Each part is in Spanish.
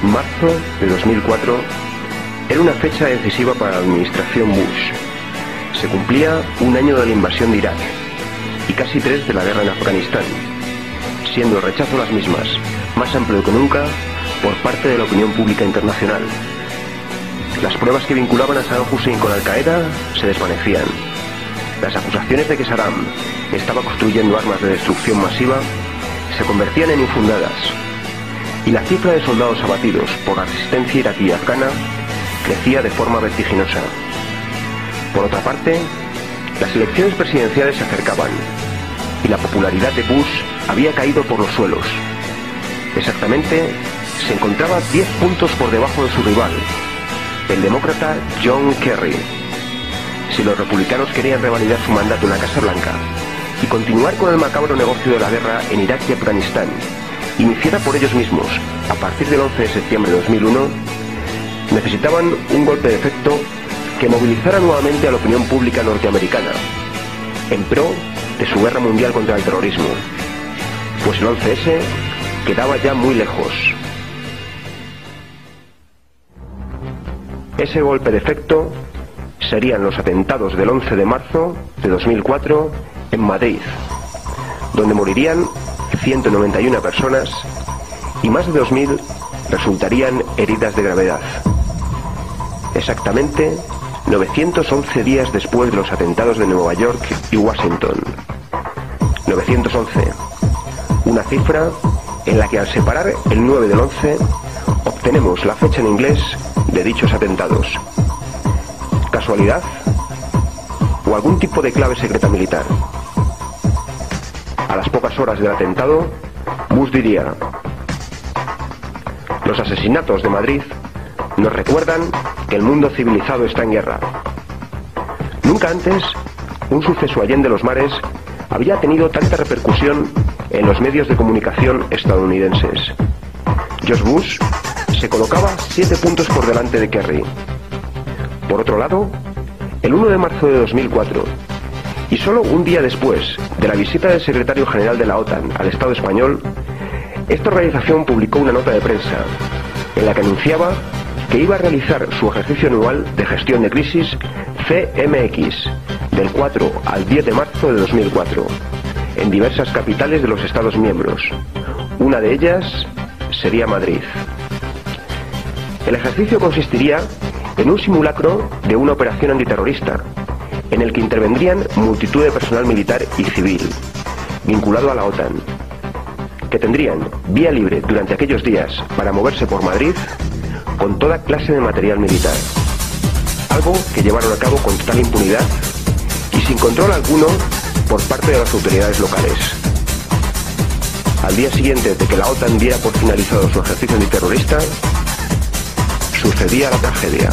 Marzo de 2004 era una fecha decisiva para la administración Bush. Se cumplía un año de la invasión de Irak y casi 3 de la guerra en Afganistán, siendo el rechazo a las mismas más amplio que nunca por parte de la opinión pública internacional. Las pruebas que vinculaban a Saddam Hussein con Al-Qaeda se desvanecían. Las acusaciones de que Saddam estaba construyendo armas de destrucción masiva se convertían en infundadas, y la cifra de soldados abatidos por la resistencia iraquí y afgana crecía de forma vertiginosa. Por otra parte, las elecciones presidenciales se acercaban y la popularidad de Bush había caído por los suelos. Exactamente, se encontraba 10 puntos por debajo de su rival, el demócrata John Kerry. Si los republicanos querían revalidar su mandato en la Casa Blanca y continuar con el macabro negocio de la guerra en Irak y Afganistán, iniciada por ellos mismos a partir del 11 de septiembre de 2001, necesitaban un golpe de efecto que movilizara nuevamente a la opinión pública norteamericana en pro de su guerra mundial contra el terrorismo, pues el 11S quedaba ya muy lejos. Ese golpe de efecto serían los atentados del 11 de marzo de 2004 en Madrid, donde morirían 191 personas y más de 2000 resultarían heridas de gravedad. Exactamente 911 días después de los atentados de Nueva York y Washington. 911, una cifra en la que al separar el 9 del 11 obtenemos la fecha en inglés de dichos atentados. ¿Casualidad? ¿O algún tipo de clave secreta militar? A las pocas horas del atentado, Bush diría: los asesinatos de Madrid nos recuerdan que el mundo civilizado está en guerra. Nunca antes un suceso allende los mares había tenido tanta repercusión en los medios de comunicación estadounidenses. George Bush se colocaba 7 puntos por delante de Kerry. Por otro lado, el 1 de marzo de 2004, y solo un día después de la visita del secretario general de la OTAN al Estado español, esta organización publicó una nota de prensa en la que anunciaba que iba a realizar su ejercicio anual de gestión de crisis CMX del 4 al 10 de marzo de 2004 en diversas capitales de los Estados miembros. Una de ellas sería Madrid. El ejercicio consistiría en un simulacro de una operación antiterrorista en el que intervendrían multitud de personal militar y civil vinculado a la OTAN, que tendrían vía libre durante aquellos días para moverse por Madrid con toda clase de material militar, algo que llevaron a cabo con total impunidad y sin control alguno por parte de las autoridades locales. Al día siguiente de que la OTAN diera por finalizado su ejercicio antiterrorista, sucedía la tragedia.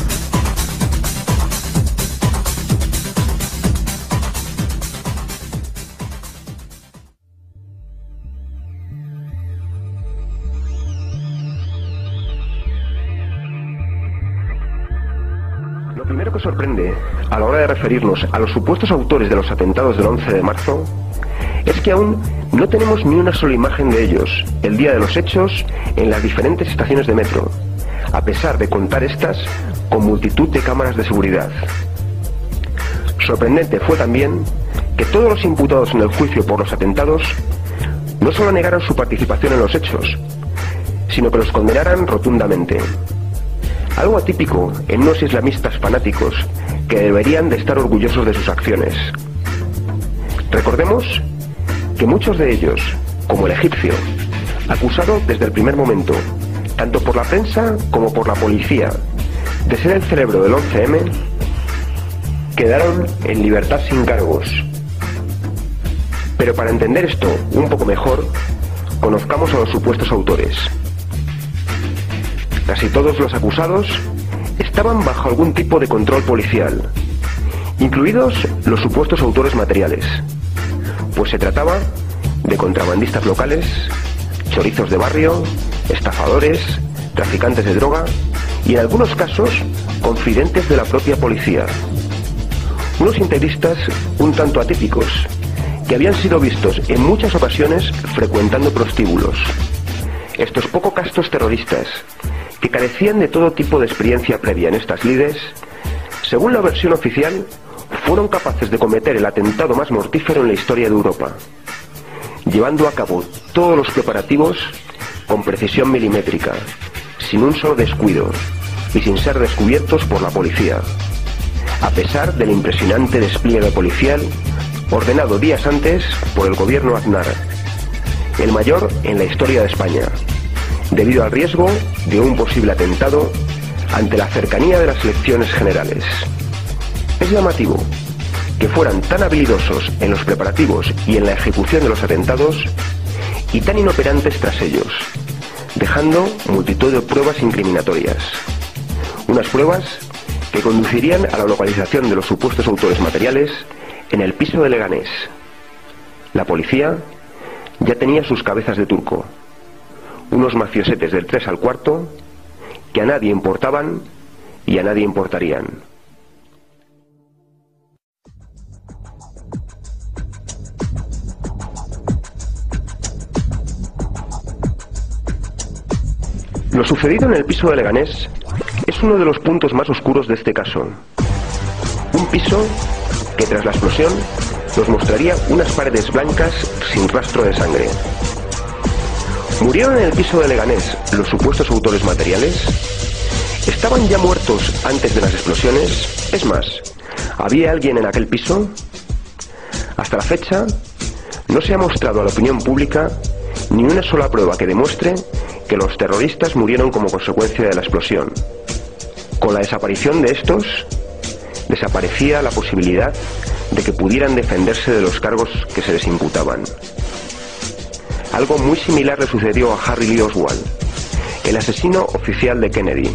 Lo primero que sorprende a la hora de referirnos a los supuestos autores de los atentados del 11 de marzo es que aún no tenemos ni una sola imagen de ellos el día de los hechos en las diferentes estaciones de metro, a pesar de contar estas con multitud de cámaras de seguridad. Sorprendente fue también que todos los imputados en el juicio por los atentados no solo negaran su participación en los hechos, sino que los condenaran rotundamente. Algo atípico en unos islamistas fanáticos que deberían de estar orgullosos de sus acciones. Recordemos que muchos de ellos, como el egipcio, acusado desde el primer momento, tanto por la prensa como por la policía, de ser el cerebro del 11M, quedaron en libertad sin cargos. Pero para entender esto un poco mejor, conozcamos a los supuestos autores. Casi todos los acusados estaban bajo algún tipo de control policial, incluidos los supuestos autores materiales, pues se trataba de contrabandistas locales, chorizos de barrio, estafadores, traficantes de droga y en algunos casos confidentes de la propia policía. Unos integristas un tanto atípicos que habían sido vistos en muchas ocasiones frecuentando prostíbulos. Estos poco castos terroristas que que carecían de todo tipo de experiencia previa en estas lides, según la versión oficial, fueron capaces de cometer el atentado más mortífero en la historia de Europa, llevando a cabo todos los preparativos con precisión milimétrica, sin un solo descuido y sin ser descubiertos por la policía, a pesar del impresionante despliegue policial ordenado días antes por el gobierno Aznar, el mayor en la historia de España, debido al riesgo de un posible atentado ante la cercanía de las elecciones generales. Es llamativo que fueran tan habilidosos en los preparativos y en la ejecución de los atentados y tan inoperantes tras ellos, dejando multitud de pruebas incriminatorias. Unas pruebas que conducirían a la localización de los supuestos autores materiales en el piso de Leganés. La policía ya tenía sus cabezas de turco, unos mafiosetes del 3 al cuarto que a nadie importaban y a nadie importarían. Lo sucedido en el piso de Leganés es uno de los puntos más oscuros de este caso. Un piso que tras la explosión nos mostraría unas paredes blancas sin rastro de sangre. ¿Murieron en el piso de Leganés los supuestos autores materiales? ¿Estaban ya muertos antes de las explosiones? Es más, ¿había alguien en aquel piso? Hasta la fecha, no se ha mostrado a la opinión pública ni una sola prueba que demuestre que los terroristas murieron como consecuencia de la explosión. Con la desaparición de estos, desaparecía la posibilidad de que pudieran defenderse de los cargos que se les imputaban. Algo muy similar le sucedió a Harry Lee Oswald, el asesino oficial de Kennedy,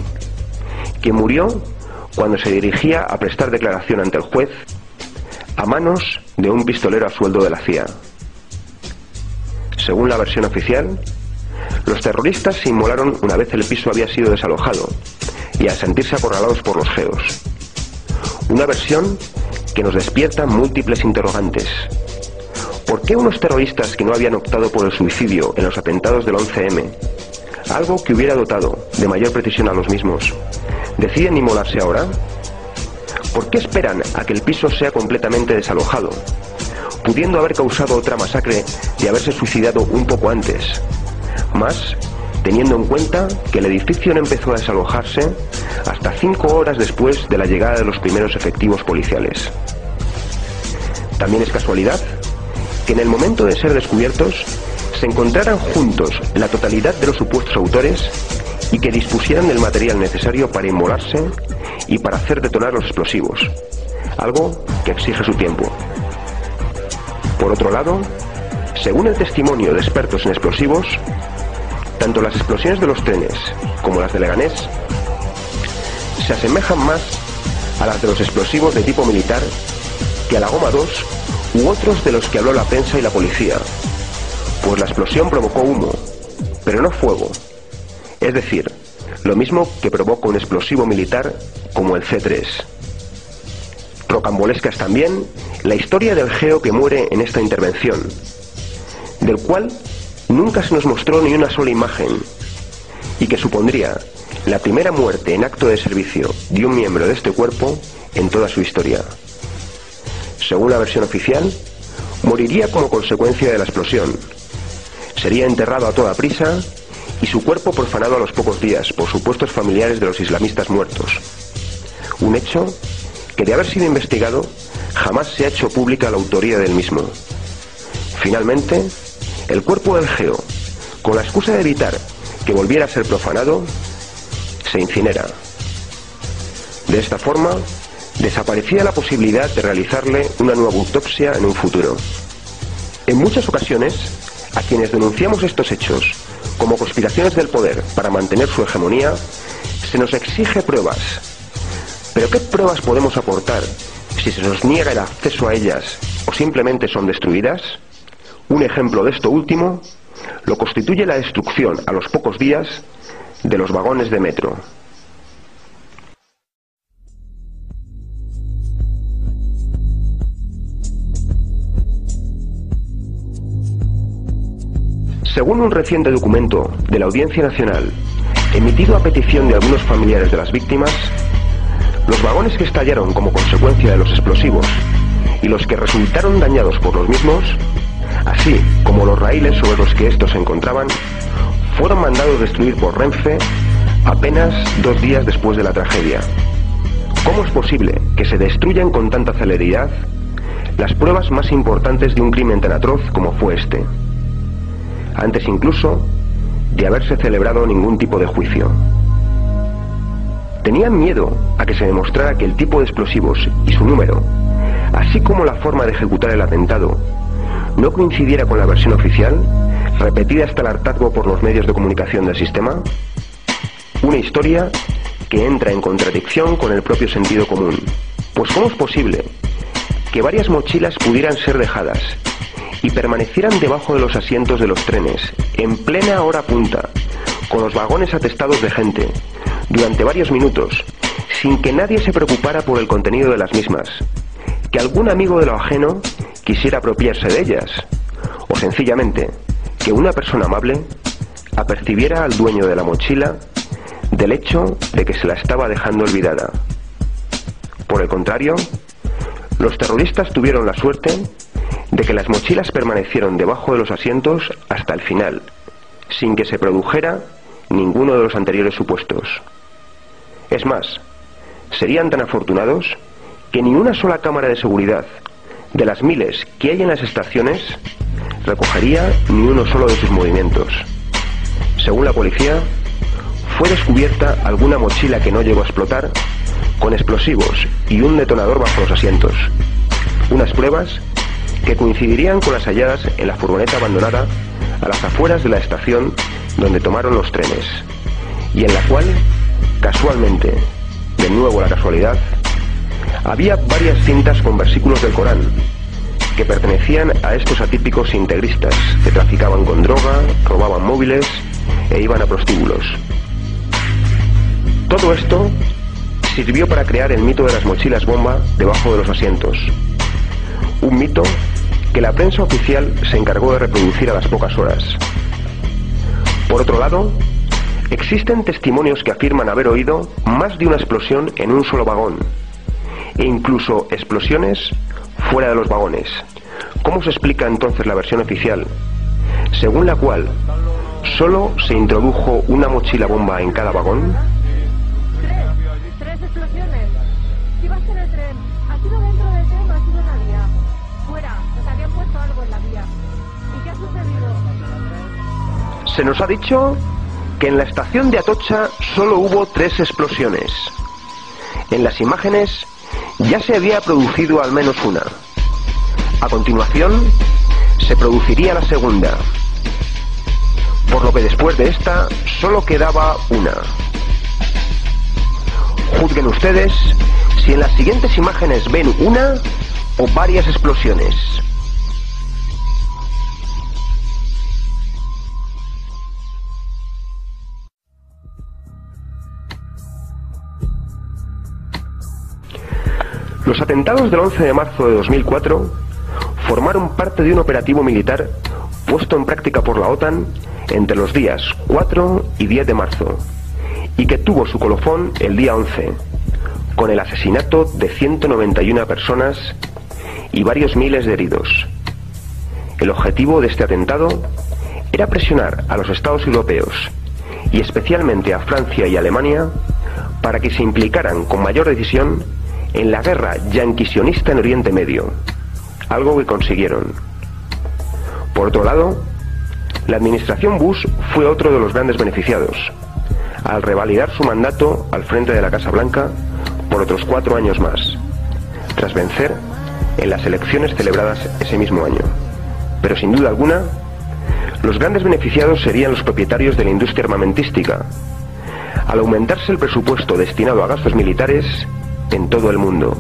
que murió cuando se dirigía a prestar declaración ante el juez a manos de un pistolero a sueldo de la CIA. Según la versión oficial, los terroristas se inmolaron una vez el piso había sido desalojado y al sentirse acorralados por los geos. Una versión que nos despierta múltiples interrogantes. ¿Por qué unos terroristas que no habían optado por el suicidio en los atentados del 11M, algo que hubiera dotado de mayor precisión a los mismos, deciden inmolarse ahora? ¿Por qué esperan a que el piso sea completamente desalojado, pudiendo haber causado otra masacre de haberse suicidado un poco antes? Más, teniendo en cuenta que el edificio no empezó a desalojarse hasta 5 horas después de la llegada de los primeros efectivos policiales. También es casualidad que en el momento de ser descubiertos se encontraran juntos la totalidad de los supuestos autores y que dispusieran del material necesario para inmolarse y para hacer detonar los explosivos, algo que exige su tiempo. Por otro lado, según el testimonio de expertos en explosivos, tanto las explosiones de los trenes como las de Leganés se asemejan más a las de los explosivos de tipo militar que a la goma 2 u otros de los que habló la prensa y la policía, pues la explosión provocó humo, pero no fuego, es decir, lo mismo que provoca un explosivo militar como el C3. Rocambolesca es también la historia del geo que muere en esta intervención, del cual nunca se nos mostró ni una sola imagen, y que supondría la primera muerte en acto de servicio de un miembro de este cuerpo en toda su historia. Según la versión oficial, moriría como consecuencia de la explosión. Sería enterrado a toda prisa y su cuerpo profanado a los pocos días por supuestos familiares de los islamistas muertos. Un hecho que, de haber sido investigado, jamás se ha hecho pública la autoría del mismo. Finalmente, el cuerpo del geo, con la excusa de evitar que volviera a ser profanado, se incinera. De esta forma, desaparecía la posibilidad de realizarle una nueva autopsia en un futuro. En muchas ocasiones, a quienes denunciamos estos hechos como conspiraciones del poder para mantener su hegemonía, se nos exige pruebas. ¿Pero qué pruebas podemos aportar si se nos niega el acceso a ellas o simplemente son destruidas? Un ejemplo de esto último lo constituye la destrucción a los pocos días de los vagones de metro. Según un reciente documento de la Audiencia Nacional emitido a petición de algunos familiares de las víctimas, los vagones que estallaron como consecuencia de los explosivos y los que resultaron dañados por los mismos, así como los raíles sobre los que estos se encontraban, fueron mandados destruir por Renfe apenas 2 días después de la tragedia. ¿Cómo es posible que se destruyan con tanta celeridad las pruebas más importantes de un crimen tan atroz como fue este, antes incluso de haberse celebrado ningún tipo de juicio? Tenían miedo a que se demostrara que el tipo de explosivos y su número, así como la forma de ejecutar el atentado, no coincidiera con la versión oficial, repetida hasta el hartazgo por los medios de comunicación del sistema. Una historia que entra en contradicción con el propio sentido común. Pues ¿cómo es posible que varias mochilas pudieran ser dejadas y permanecieran debajo de los asientos de los trenes, en plena hora punta, con los vagones atestados de gente, durante varios minutos, sin que nadie se preocupara por el contenido de las mismas, que algún amigo de lo ajeno quisiera apropiarse de ellas, o sencillamente que una persona amable apercibiera al dueño de la mochila del hecho de que se la estaba dejando olvidada? Por el contrario, los terroristas tuvieron la suerte de que las mochilas permanecieron debajo de los asientos hasta el final, sin que se produjera ninguno de los anteriores supuestos. Es más, serían tan afortunados que ni una sola cámara de seguridad de las miles que hay en las estaciones recogería ni uno solo de sus movimientos. Según la policía, fue descubierta alguna mochila que no llegó a explotar, con explosivos y un detonador bajo los asientos. Unas pruebas que coincidirían con las halladas en la furgoneta abandonada a las afueras de la estación donde tomaron los trenes, y en la cual, casualmente, de nuevo la casualidad, había varias cintas con versículos del Corán que pertenecían a estos atípicos integristas que traficaban con droga, robaban móviles e iban a prostíbulos. Todo esto sirvió para crear el mito de las mochilas bomba debajo de los asientos, un mito que la prensa oficial se encargó de reproducir a las pocas horas. Por otro lado, existen testimonios que afirman haber oído más de una explosión en un solo vagón, e incluso explosiones fuera de los vagones. ¿Cómo se explica entonces la versión oficial, según la cual solo se introdujo una mochila bomba en cada vagón? Tres explosiones. Si vas en el tren, ¿ha sido dentro del tren o ha sido en la vía? Fuera, nos habían puesto algo en la vía. ¿Y qué ha sucedido? Se nos ha dicho que en la estación de Atocha solo hubo 3 explosiones. En las imágenes ya se había producido al menos una. A continuación, se produciría la segunda, por lo que después de esta solo quedaba una. Juzguen ustedes si en las siguientes imágenes ven una o varias explosiones. Los atentados del 11 de marzo de 2004 formaron parte de un operativo militar puesto en práctica por la OTAN entre los días 4 y 10 de marzo, y que tuvo su colofón el día 11, con el asesinato de 191 personas y varios miles de heridos. El objetivo de este atentado era presionar a los Estados europeos, y especialmente a Francia y Alemania, para que se implicaran con mayor decisión en la guerra yanquisionista en Oriente Medio, algo que consiguieron. Por otro lado, la administración Bush fue otro de los grandes beneficiados, al revalidar su mandato al frente de la Casa Blanca por otros 4 años más, tras vencer en las elecciones celebradas ese mismo año. Pero sin duda alguna, los grandes beneficiados serían los propietarios de la industria armamentística, al aumentarse el presupuesto destinado a gastos militares en todo el mundo.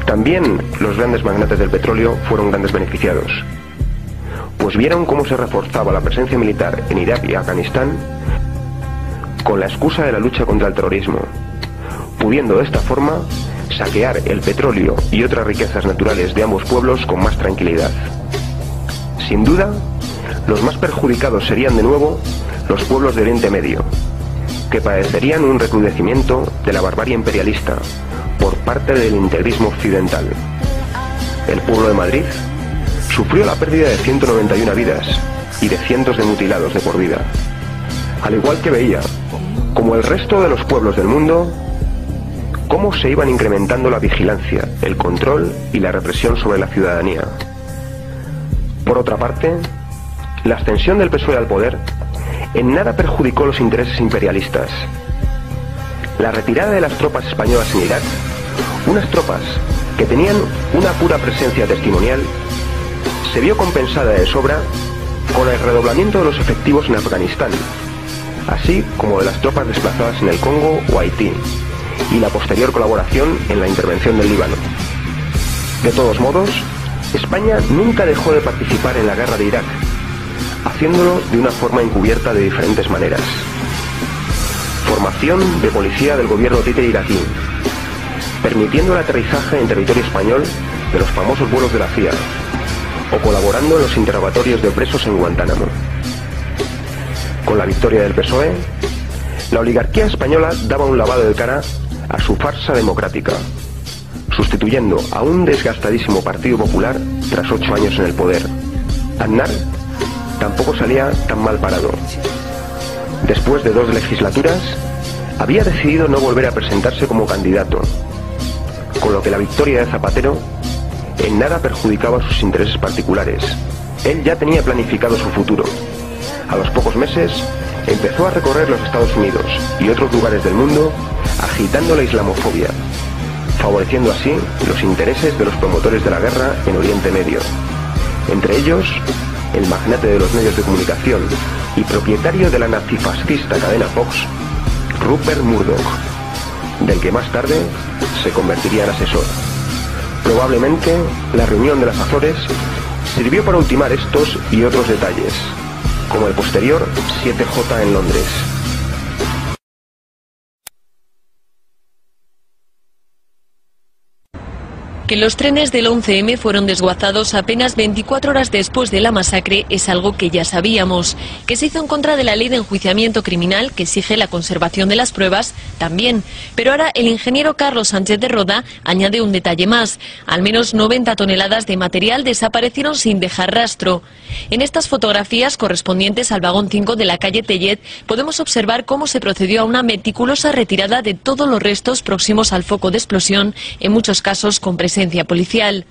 También los grandes magnates del petróleo fueron grandes beneficiados, pues vieron cómo se reforzaba la presencia militar en Irak y Afganistán con la excusa de la lucha contra el terrorismo, pudiendo de esta forma saquear el petróleo y otras riquezas naturales de ambos pueblos con más tranquilidad. Sin duda, los más perjudicados serían de nuevo los pueblos de Oriente Medio, que padecerían un recrudecimiento de la barbarie imperialista por parte del integrismo occidental. El pueblo de Madrid sufrió la pérdida de 191 vidas y de cientos de mutilados de por vida, al igual que veía, como el resto de los pueblos del mundo, cómo se iban incrementando la vigilancia, el control y la represión sobre la ciudadanía. Por otra parte, la ascensión del PSOE al poder en nada perjudicó los intereses imperialistas. La retirada de las tropas españolas en Irak, unas tropas que tenían una pura presencia testimonial, se vio compensada de sobra con el redoblamiento de los efectivos en Afganistán, así como de las tropas desplazadas en el Congo o Haití, y la posterior colaboración en la intervención del Líbano. De todos modos, España nunca dejó de participar en la guerra de Irak, haciéndolo de una forma encubierta de diferentes maneras. Formación de policía del gobierno títere iraquí, permitiendo el aterrizaje en territorio español de los famosos vuelos de la CIA, o colaborando en los interrogatorios de presos en Guantánamo. Con la victoria del PSOE, la oligarquía española daba un lavado de cara a su farsa democrática, sustituyendo a un desgastadísimo Partido Popular tras 8 años en el poder. Aznar tampoco salía tan mal parado. Después de 2 legislaturas, había decidido no volver a presentarse como candidato, con lo que la victoria de Zapatero en nada perjudicaba sus intereses particulares. Él ya tenía planificado su futuro. A los pocos meses, empezó a recorrer los Estados Unidos y otros lugares del mundo agitando la islamofobia, favoreciendo así los intereses de los promotores de la guerra en Oriente Medio. Entre ellos, el magnate de los medios de comunicación y propietario de la nazifascista cadena Fox, Rupert Murdoch, del que más tarde se convertiría en asesor. Probablemente la reunión de las Azores sirvió para ultimar estos y otros detalles, como el posterior 7J en Londres. Que los trenes del 11M fueron desguazados apenas 24 horas después de la masacre es algo que ya sabíamos. Que se hizo en contra de la ley de enjuiciamiento criminal que exige la conservación de las pruebas, también. Pero ahora el ingeniero Carlos Sánchez de Roda añade un detalle más. Al menos 90 toneladas de material desaparecieron sin dejar rastro. En estas fotografías correspondientes al vagón 5 de la calle Tellet podemos observar cómo se procedió a una meticulosa retirada de todos los restos próximos al foco de explosión, en muchos casos con presencia policial.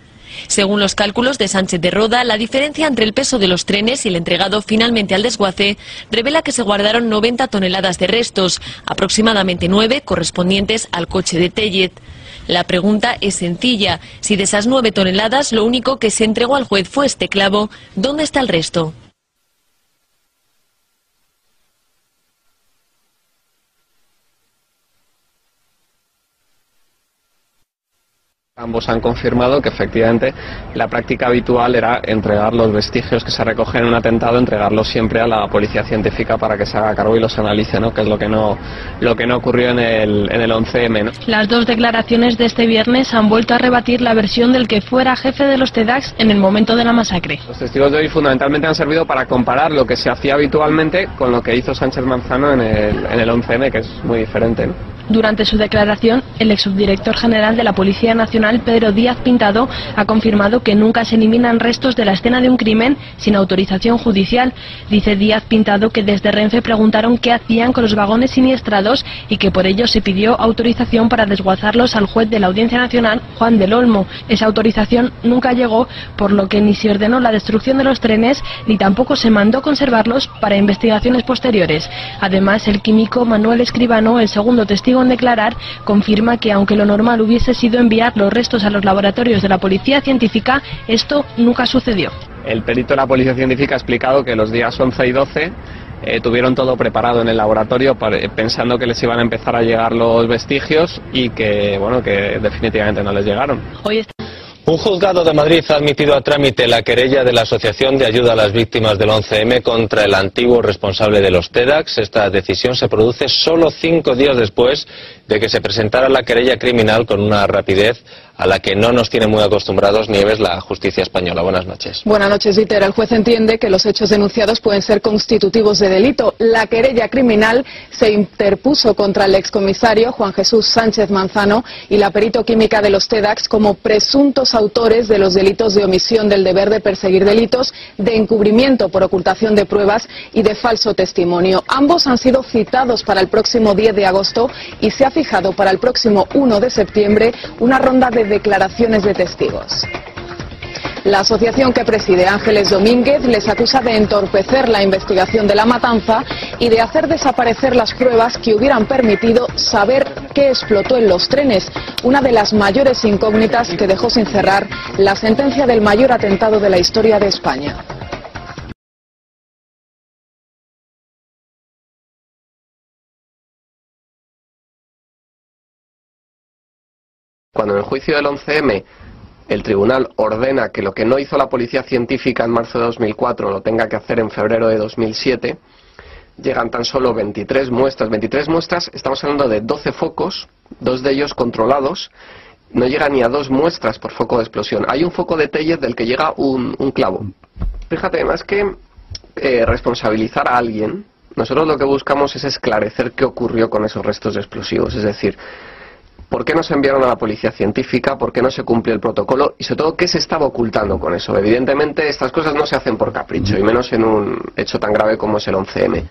Según los cálculos de Sánchez de Roda, la diferencia entre el peso de los trenes y el entregado finalmente al desguace revela que se guardaron 90 toneladas de restos, aproximadamente 9 correspondientes al coche de Tellet. La pregunta es sencilla: si de esas 9 toneladas lo único que se entregó al juez fue este clavo, ¿dónde está el resto? Ambos han confirmado que efectivamente la práctica habitual era entregar los vestigios que se recogen en un atentado, entregarlos siempre a la policía científica para que se haga cargo y los analice, ¿no? Que es lo que no ocurrió en el 11M, ¿no? Las 2 declaraciones de este viernes han vuelto a rebatir la versión del que fuera jefe de los TEDx en el momento de la masacre. Los testigos de hoy fundamentalmente han servido para comparar lo que se hacía habitualmente con lo que hizo Sánchez Manzano en el 11M, que es muy diferente, ¿no? Durante su declaración, el exsubdirector general de la Policía Nacional, Pedro Díaz Pintado, ha confirmado que nunca se eliminan restos de la escena de un crimen sin autorización judicial. Dice Díaz Pintado que desde Renfe preguntaron qué hacían con los vagones siniestrados y que por ello se pidió autorización para desguazarlos al juez de la Audiencia Nacional, Juan del Olmo. Esa autorización nunca llegó, por lo que ni se ordenó la destrucción de los trenes ni tampoco se mandó conservarlos para investigaciones posteriores. Además, el químico Manuel Escribano, el segundo testigo en declarar, confirma que aunque lo normal hubiese sido enviar los restos a los laboratorios de la policía científica, esto nunca sucedió. El perito de la policía científica ha explicado que los días 11 y 12 tuvieron todo preparado en el laboratorio pensando que les iban a empezar a llegar los vestigios y que, bueno, que definitivamente no les llegaron. Un juzgado de Madrid ha admitido a trámite la querella de la Asociación de Ayuda a las Víctimas del 11M contra el antiguo responsable de los TEDx. Esta decisión se produce solo 5 días después de que se presentara la querella criminal con una rapidez a la que no nos tiene muy acostumbrados, Nieves, la justicia española. Buenas noches. Buenas noches, Dieter. El juez entiende que los hechos denunciados pueden ser constitutivos de delito. La querella criminal se interpuso contra el excomisario Juan Jesús Sánchez Manzano y la perito química de los TEDx como presuntos autores de los delitos de omisión del deber de perseguir delitos, de encubrimiento por ocultación de pruebas y de falso testimonio. Ambos han sido citados para el próximo 10 de agosto y se ha fijado para el próximo 1 de septiembre una ronda de declaraciones de testigos. La asociación que preside Ángeles Domínguez les acusa de entorpecer la investigación de la matanza y de hacer desaparecer las pruebas que hubieran permitido saber qué explotó en los trenes, una de las mayores incógnitas que dejó sin cerrar la sentencia del mayor atentado de la historia de España. Cuando en el juicio del 11M el tribunal ordena que lo que no hizo la policía científica en marzo de 2004 lo tenga que hacer en febrero de 2007, llegan tan solo 23 muestras. 23 muestras, estamos hablando de 12 focos, 2 de ellos controlados, no llega ni a 2 muestras por foco de explosión. Hay un foco de Tellez del que llega un clavo. Fíjate, más que responsabilizar a alguien, nosotros lo que buscamos es esclarecer qué ocurrió con esos restos explosivos, es decir, ¿por qué no se enviaron a la policía científica? ¿Por qué no se cumplió el protocolo? Y sobre todo, ¿qué se estaba ocultando con eso? Evidentemente, estas cosas no se hacen por capricho, y menos en un hecho tan grave como es el 11M.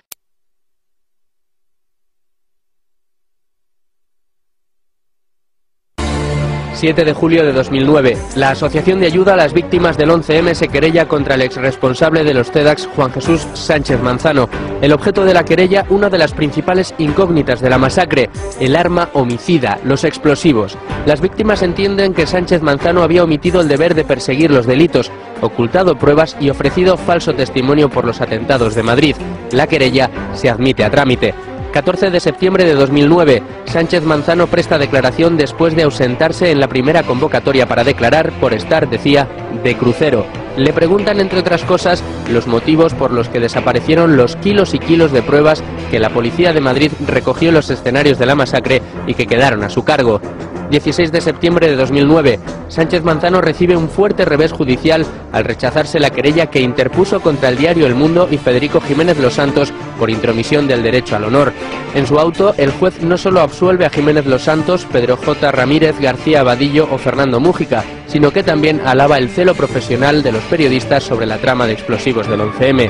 7 de julio de 2009, la Asociación de Ayuda a las Víctimas del 11M se querella contra el exresponsable de los TEDx, Juan Jesús Sánchez Manzano. El objeto de la querella, una de las principales incógnitas de la masacre, el arma homicida, los explosivos. Las víctimas entienden que Sánchez Manzano había omitido el deber de perseguir los delitos, ocultado pruebas y ofrecido falso testimonio por los atentados de Madrid. La querella se admite a trámite. 14 de septiembre de 2009, Sánchez Manzano presta declaración después de ausentarse en la primera convocatoria para declarar por estar, decía, de crucero. Le preguntan, entre otras cosas, los motivos por los que desaparecieron los kilos y kilos de pruebas que la policía de Madrid recogió en los escenarios de la masacre y que quedaron a su cargo. 16 de septiembre de 2009, Sánchez Manzano recibe un fuerte revés judicial al rechazarse la querella que interpuso contra el diario El Mundo y Federico Jiménez Los Santos por intromisión del derecho al honor. En su auto, el juez no solo absuelve a Jiménez Los Santos, Pedro J. Ramírez, García Abadillo o Fernando Mújica, sino que también alaba el celo profesional de los periodistas sobre la trama de explosivos del 11M.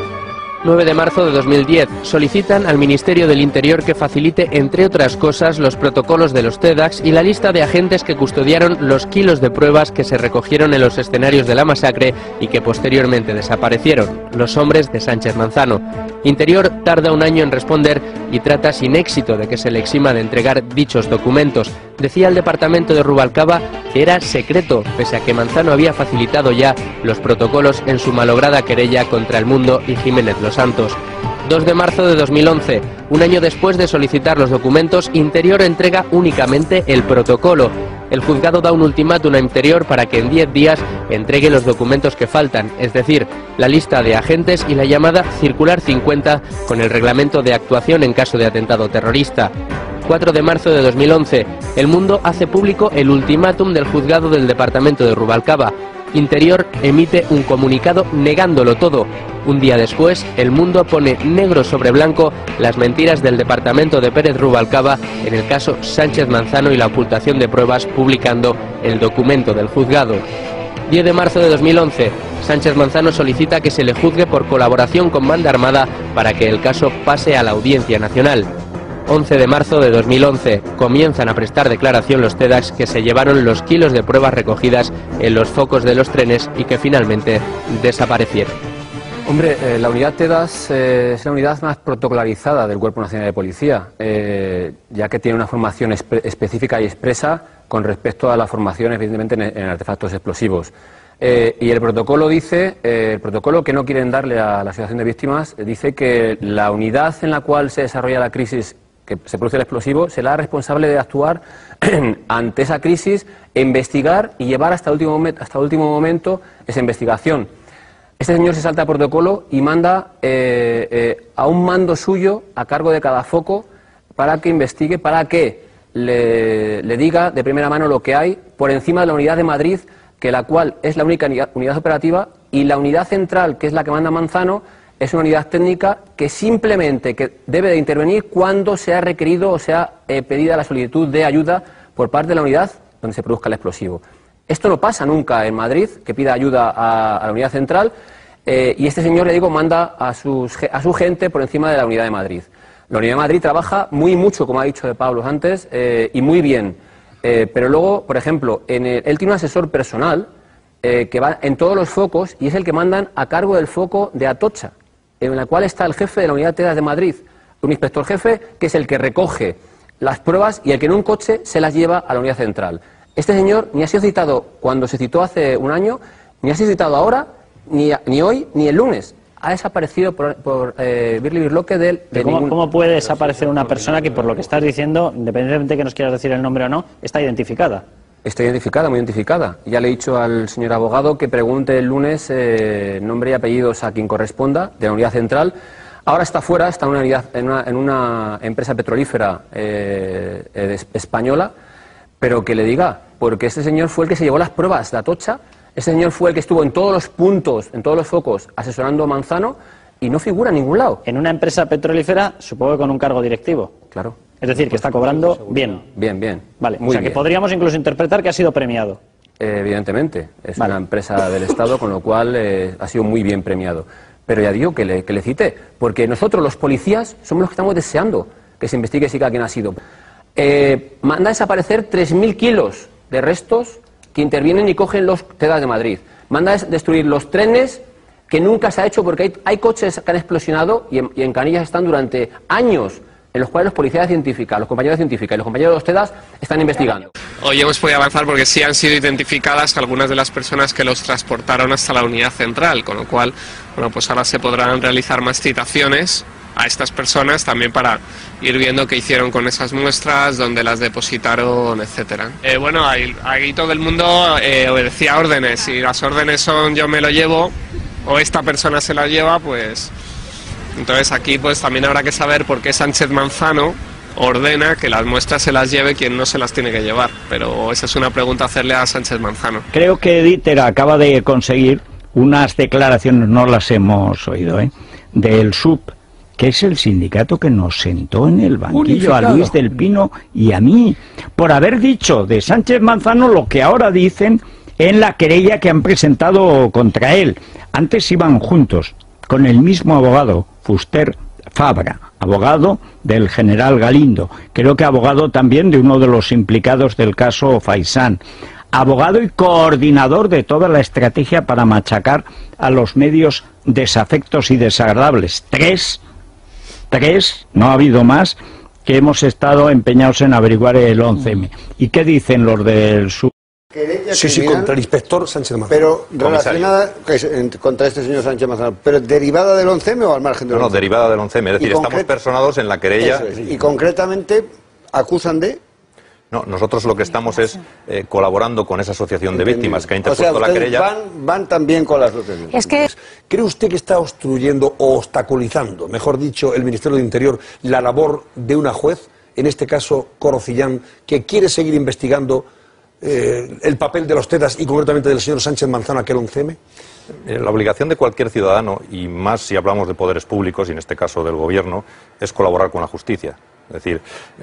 9 de marzo de 2010, solicitan al Ministerio del Interior que facilite, entre otras cosas, los protocolos de los TEDx y la lista de agentes que custodiaron los kilos de pruebas que se recogieron en los escenarios de la masacre y que posteriormente desaparecieron, los hombres de Sánchez Manzano. Interior tarda un año en responder y trata sin éxito de que se le exima de entregar dichos documentos. Decía el departamento de Rubalcaba que era secreto, pese a que Manzano había facilitado ya los protocolos en su malograda querella contra El Mundo y Jiménez Los Santos. 2 de marzo de 2011, un año después de solicitar los documentos, Interior entrega únicamente el protocolo. El juzgado da un ultimátum a Interior para que en 10 días entregue los documentos que faltan, es decir, la lista de agentes y la llamada Circular 50 con el reglamento de actuación en caso de atentado terrorista. 4 de marzo de 2011, El Mundo hace público el ultimátum del juzgado del departamento de Rubalcaba. Interior emite un comunicado negándolo todo. Un día después, El Mundo pone negro sobre blanco las mentiras del departamento de Pérez Rubalcaba en el caso Sánchez Manzano y la ocultación de pruebas, publicando el documento del juzgado. 10 de marzo de 2011, Sánchez Manzano solicita que se le juzgue por colaboración con banda armada para que el caso pase a la Audiencia Nacional. 11 de marzo de 2011, comienzan a prestar declaración los TEDx que se llevaron los kilos de pruebas recogidas en los focos de los trenes y que finalmente desaparecieron. Hombre, la unidad TEDx es la unidad más protocolarizada del Cuerpo Nacional de Policía, ya que tiene una formación específica y expresa con respecto a la formación, evidentemente, en artefactos explosivos. Y el protocolo dice, el protocolo que no quieren darle a la Asociación de Víctimas, dice que la unidad en la cual se desarrolla la crisis que se produce el explosivo será responsable de actuar ante esa crisis, investigar y llevar hasta el último momento esa investigación. Este señor se salta el protocolo y manda a un mando suyo a cargo de cada foco para que investigue, para que le diga de primera mano lo que hay por encima de la unidad de Madrid, que la cual es la única unidad operativa, y la unidad central, que es la que manda Manzano, es una unidad técnica que simplemente debe de intervenir cuando sea requerido o sea pedida la solicitud de ayuda por parte de la unidad donde se produzca el explosivo. Esto no pasa nunca en Madrid, que pida ayuda a la unidad central, y este señor, le digo, manda a su gente por encima de la unidad de Madrid. La unidad de Madrid trabaja mucho, como ha dicho de Pablo antes, y muy bien. Pero luego, por ejemplo, él tiene un asesor personal que va en todos los focos y es el que mandan a cargo del foco de Atocha, en la cual está el jefe de la unidad de TEDAS de Madrid, un inspector jefe que es el que recoge las pruebas y el que en un coche se las lleva a la unidad central. Este señor ni ha sido citado cuando se citó hace un año, ni ha sido citado ahora, ni hoy, ni el lunes. Ha desaparecido por Birli Birloque ¿Cómo puede desaparecer una persona que, por lo que estás diciendo, independientemente de que nos quieras decir el nombre o no, está identificada? Está identificada, muy identificada. Ya le he dicho al señor abogado que pregunte el lunes nombre y apellidos a quien corresponda de la unidad central. Ahora está fuera, está en una empresa petrolífera española, pero que le diga, porque este señor fue el que se llevó las pruebas de Atocha. Ese señor fue el que estuvo en todos los puntos, en todos los focos, asesorando a Manzano y no figura en ningún lado. En una empresa petrolífera, supongo que con un cargo directivo. Claro. Es decir, que está cobrando bien. Bien. Vale, muy o sea bien. Que podríamos incluso interpretar que ha sido premiado. Evidentemente, es una empresa del Estado, con lo cual ha sido muy bien premiado. Pero ya digo que le cite, porque nosotros los policías somos los que estamos deseando que se investigue si quién ha sido. Manda a desaparecer 3.000 kilos de restos que intervienen y cogen los TEDAS de Madrid. Manda a destruir los trenes, que nunca se ha hecho porque hay coches que han explosionado y en Canillas están durante años, en los cuales los policías científicos, los compañeros científicos y los compañeros de los TEDAS están investigando. Hoy hemos podido avanzar porque sí han sido identificadas algunas de las personas que los transportaron hasta la unidad central, con lo cual, bueno, pues ahora se podrán realizar más citaciones a estas personas también para ir viendo qué hicieron con esas muestras, dónde las depositaron, etcétera. Bueno, ahí todo el mundo obedecía órdenes. Si las órdenes son yo me lo llevo o esta persona se la lleva, pues entonces aquí pues también habrá que saber por qué Sánchez Manzano ordena que las muestras se las lleve quien no se las tiene que llevar, pero esa es una pregunta a hacerle a Sánchez Manzano. Creo que Dieter acaba de conseguir unas declaraciones, no las hemos oído, del SUP, que es el sindicato que nos sentó en el banquillo a Luis del Pino y a mí, por haber dicho de Sánchez Manzano lo que ahora dicen en la querella que han presentado contra él. Antes iban juntos, con el mismo abogado, Fuster Fabra, abogado del general Galindo, creo que abogado también de uno de los implicados del caso Faisán, abogado y coordinador de toda la estrategia para machacar a los medios desafectos y desagradables. Tres, no ha habido más, que hemos estado empeñados en averiguar el 11M. ¿Y qué dicen los del sur? Sí, contra el inspector Sánchez Manzano. Pero relacionada contra este señor Sánchez Manzano, ¿pero derivada del 11M o al margen del 11M? No, derivada del 11M, es decir, estamos personados en la querella. Y concretamente acusan de... No, nosotros lo que estamos es colaborando con esa asociación de víctimas que ha interpuesto la querella. Van también con la asociación. ¿Cree usted que está obstruyendo o obstaculizando, mejor dicho, el Ministerio de Interior, la labor de una juez, en este caso Corocillán, que quiere seguir investigando el papel de los TEDAS y concretamente del señor Sánchez Manzano, aquel 11M? La obligación de cualquier ciudadano, y más si hablamos de poderes públicos, y en este caso del Gobierno, es colaborar con la justicia. Es decir,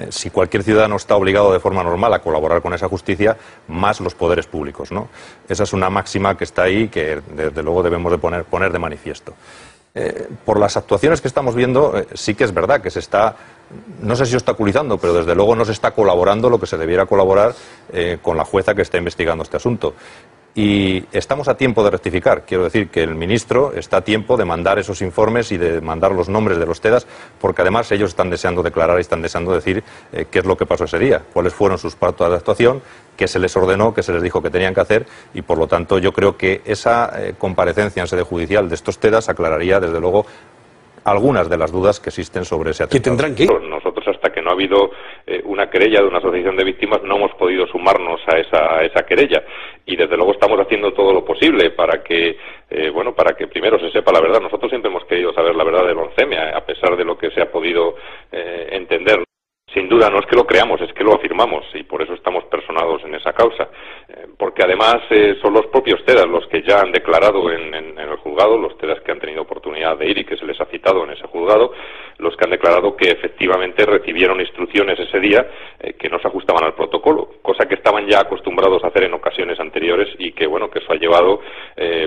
si cualquier ciudadano está obligado de forma normal a colaborar con esa justicia, más los poderes públicos, ¿no? Esa es una máxima que está ahí que desde luego debemos de poner de manifiesto. Por las actuaciones que estamos viendo, sí que es verdad que se está, no sé si obstaculizando, pero desde luego no se está colaborando lo que se debiera colaborar con la jueza que está investigando este asunto. Y estamos a tiempo de rectificar. Quiero decir que el ministro está a tiempo de mandar esos informes y de mandar los nombres de los TEDAS, porque además ellos están deseando declarar y están deseando decir qué es lo que pasó ese día, cuáles fueron sus pautas de actuación, qué se les ordenó, qué se les dijo que tenían que hacer, y por lo tanto yo creo que esa comparecencia en sede judicial de estos TEDAS aclararía desde luego algunas de las dudas que existen sobre ese atentado. ¿Que tendrán que ir? Nosotros, hasta que no ha habido una querella de una asociación de víctimas, no hemos podido sumarnos a esa querella, y desde luego estamos haciendo todo lo posible para que primero se sepa la verdad. Nosotros siempre hemos querido saber la verdad del 11M, a pesar de lo que se ha podido entender. Sin duda, no es que lo creamos, es que lo afirmamos y por eso estamos personados en esa causa. Porque además son los propios TEDAS los que ya han declarado en el juzgado, los TEDAS que han tenido oportunidad de ir y que se les ha citado en ese juzgado, los que han declarado que efectivamente recibieron instrucciones ese día que no se ajustaban al protocolo, cosa que estaban ya acostumbrados a hacer en ocasiones anteriores y que, bueno, que eso ha llevado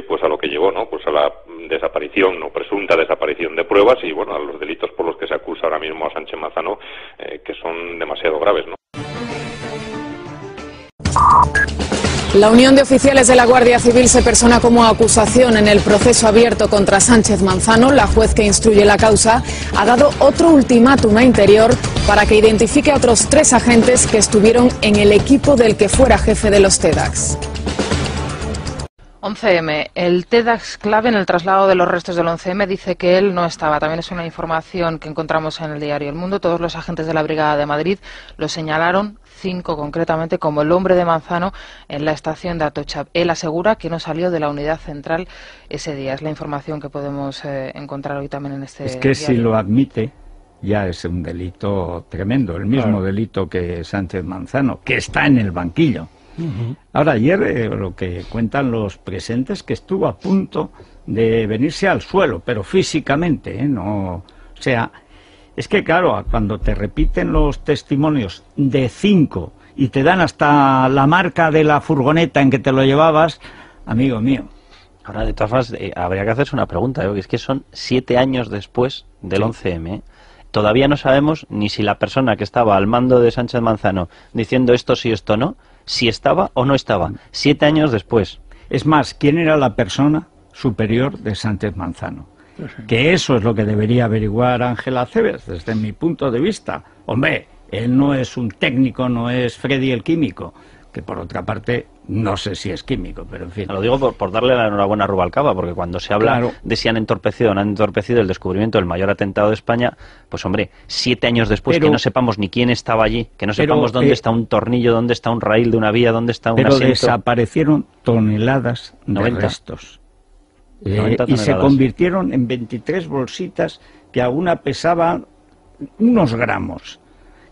pues a lo que llevó, ¿no? Pues a la desaparición o presunta desaparición de pruebas y, bueno, a los delitos por los que se acusa ahora mismo a Sánchez Manzano, que son demasiado graves, ¿no? La Unión de Oficiales de la Guardia Civil se persona como acusación en el proceso abierto contra Sánchez Manzano. La juez que instruye la causa ha dado otro ultimátum a Interior para que identifique a otros 3 agentes que estuvieron en el equipo del que fuera jefe de los TEDAX. 11M. El TEDAX clave en el traslado de los restos del 11M dice que él no estaba. También es una información que encontramos en el diario El Mundo. Todos los agentes de la Brigada de Madrid lo señalaron, 5 concretamente, como el hombre de Manzano en la estación de Atocha. Él asegura que no salió de la unidad central ese día. Es la información que podemos encontrar hoy también en este diario. Es que si lo admite, ya es un delito tremendo. El mismo delito que Sánchez Manzano, que está en el banquillo. Ahora, ayer lo que cuentan los presentes que estuvo a punto de venirse al suelo, pero físicamente, no, o sea, es que claro, cuando te repiten los testimonios de 5 y te dan hasta la marca de la furgoneta en que te lo llevabas, amigo mío. Ahora, de todas formas, habría que hacerse una pregunta, que es que son 7 años después del 11M, Todavía no sabemos ni si la persona que estaba al mando de Sánchez Manzano diciendo esto sí, esto no, si estaba o no estaba, 7 años después. Es más, ¿quién era la persona superior de Sánchez Manzano? Que eso es lo que debería averiguar Ángel Acebes, desde mi punto de vista. Hombre, él no es un técnico, no es Freddy el químico, que por otra parte no sé si es químico, pero en fin. Lo digo por darle la enhorabuena a Rubalcaba, porque cuando se habla de si han entorpecido o no han entorpecido el descubrimiento del mayor atentado de España, pues hombre, 7 años después, que no sepamos ni quién estaba allí, que no sepamos dónde está un tornillo, dónde está un raíl de una vía, dónde está un asiento. Pero desaparecieron toneladas de restos. Y se convirtieron en 23 bolsitas que alguna pesaban unos gramos.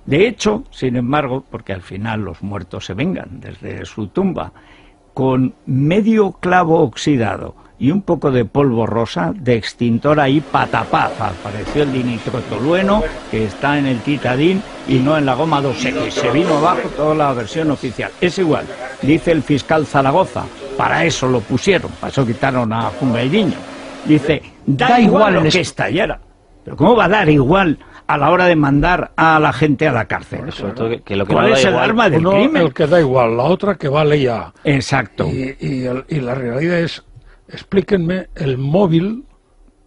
De hecho, sin embargo, porque al final los muertos se vengan desde su tumba, con medio clavo oxidado y un poco de polvo rosa de extintor ahí patapaz, apareció el dinitrotolueno que está en el titadín y no en la goma 2 seco, y se vino abajo toda la versión oficial. Es igual, dice el fiscal Zaragoza, para eso lo pusieron, para eso quitaron a Fungairiño. Dice, da igual lo que estallara. Pero ¿cómo va a dar igual a la hora de mandar a la gente a la cárcel? ¿Cuál es el arma del crimen? El que da igual, la otra que vale ya. Exacto. Y la realidad es, explíquenme el móvil,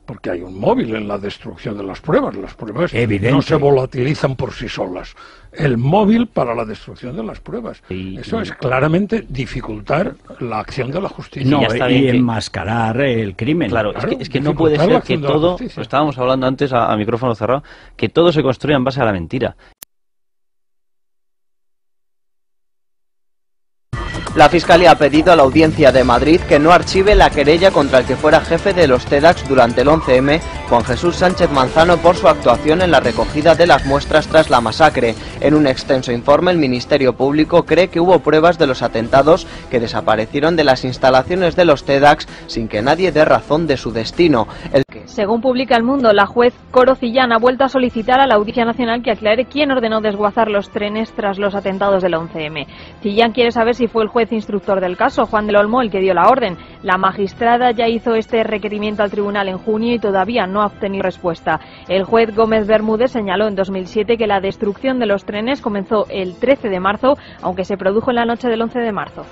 porque hay un móvil en la destrucción de las pruebas no se volatilizan por sí solas. El móvil para la destrucción de las pruebas. Eso es claramente dificultar la acción de la justicia. No, y enmascarar el crimen. Claro, es que no puede ser que todo, lo estábamos hablando antes a micrófono cerrado, que todo se construya en base a la mentira. La Fiscalía ha pedido a la Audiencia de Madrid que no archive la querella contra el que fuera jefe de los TEDAX durante el 11M, Juan Jesús Sánchez Manzano, por su actuación en la recogida de las muestras tras la masacre. En un extenso informe, el Ministerio Público cree que hubo pruebas de los atentados que desaparecieron de las instalaciones de los TEDAX sin que nadie dé razón de su destino. Según publica El Mundo, la juez Coro Cillán ha vuelto a solicitar a la Audiencia Nacional que aclare quién ordenó desguazar los trenes tras los atentados del 11M. Cillán quiere saber si fue el juez instructor del caso, Juan del Olmo, el que dio la orden. La magistrada ya hizo este requerimiento al tribunal en junio y todavía no ha obtenido respuesta. El juez Gómez Bermúdez señaló en 2007 que la destrucción de los trenes comenzó el 13 de marzo, aunque se produjo en la noche del 11 de marzo.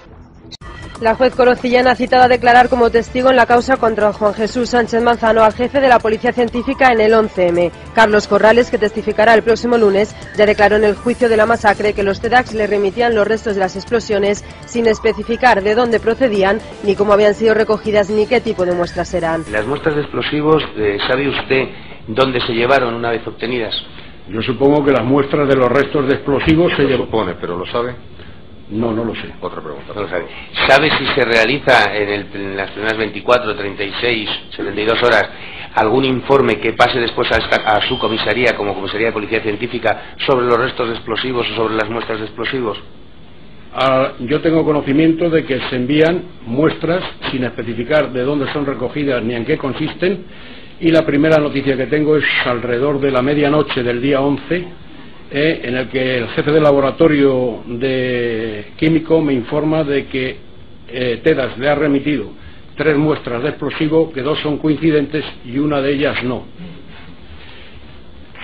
La juez Coro Cillán ha citado a declarar como testigo en la causa contra Juan Jesús Sánchez Manzano al jefe de la Policía Científica en el 11M. Carlos Corrales, que testificará el próximo lunes, ya declaró en el juicio de la masacre que los TEDAX le remitían los restos de las explosiones sin especificar de dónde procedían, ni cómo habían sido recogidas, ni qué tipo de muestras eran. Las muestras de explosivos, ¿sabe usted dónde se llevaron una vez obtenidas? Yo supongo que las muestras de los restos de explosivos se llevan. Supone, pero ¿lo sabe? No, no lo sé. Otra pregunta. No lo sabe. ¿Sabe si se realiza en las primeras 24, 36, 72 horas algún informe que pase después a su comisaría, como Comisaría de Policía Científica, sobre los restos de explosivos o sobre las muestras de explosivos? Yo tengo conocimiento de que se envían muestras sin especificar de dónde son recogidas ni en qué consisten, y la primera noticia que tengo es alrededor de la medianoche del día 11, en el que el jefe del laboratorio de químico me informa de que TEDAX le ha remitido 3 muestras de explosivo, que 2 son coincidentes y una de ellas no.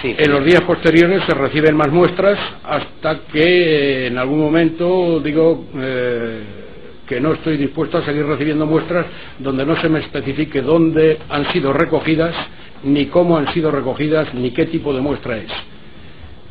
Sí. En los días posteriores se reciben más muestras hasta que en algún momento digo que no estoy dispuesto a seguir recibiendo muestras donde no se me especifique dónde han sido recogidas, ni cómo han sido recogidas, ni qué tipo de muestra es.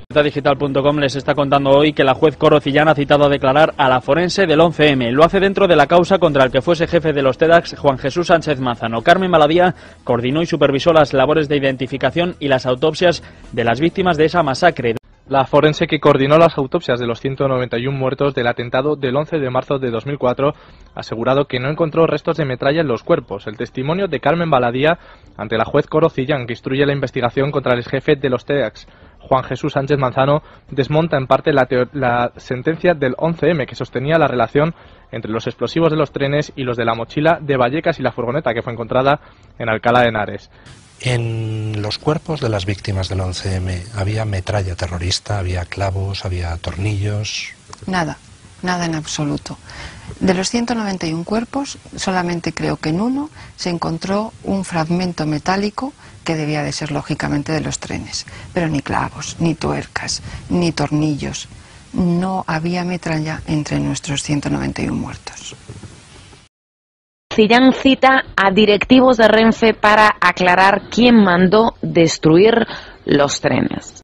Digital.com les está contando hoy que la juez Corocillán ha citado a declarar a la forense del 11M. Lo hace dentro de la causa contra el que fuese jefe de los TEDAX, Juan Jesús Sánchez Manzano. Carmen Baladía coordinó y supervisó las labores de identificación y las autopsias de las víctimas de esa masacre. La forense que coordinó las autopsias de los 191 muertos del atentado del 11 de marzo de 2004 ha asegurado que no encontró restos de metralla en los cuerpos. El testimonio de Carmen Baladía ante la juez Corocillán, que instruye la investigación contra el jefe de los TEDAX, Juan Jesús Sánchez Manzano, desmonta en parte la sentencia del 11M, que sostenía la relación entre los explosivos de los trenes y los de la mochila de Vallecas y la furgoneta que fue encontrada en Alcalá de Henares. En los cuerpos de las víctimas del 11M había metralla terrorista, había clavos, había tornillos. Nada, nada en absoluto. De los 191 cuerpos, solamente creo que en uno se encontró un fragmento metálico que debía de ser lógicamente de los trenes, pero ni clavos, ni tuercas, ni tornillos. No había metralla entre nuestros 191 muertos. Corocillán cita a directivos de Renfe para aclarar quién mandó destruir los trenes.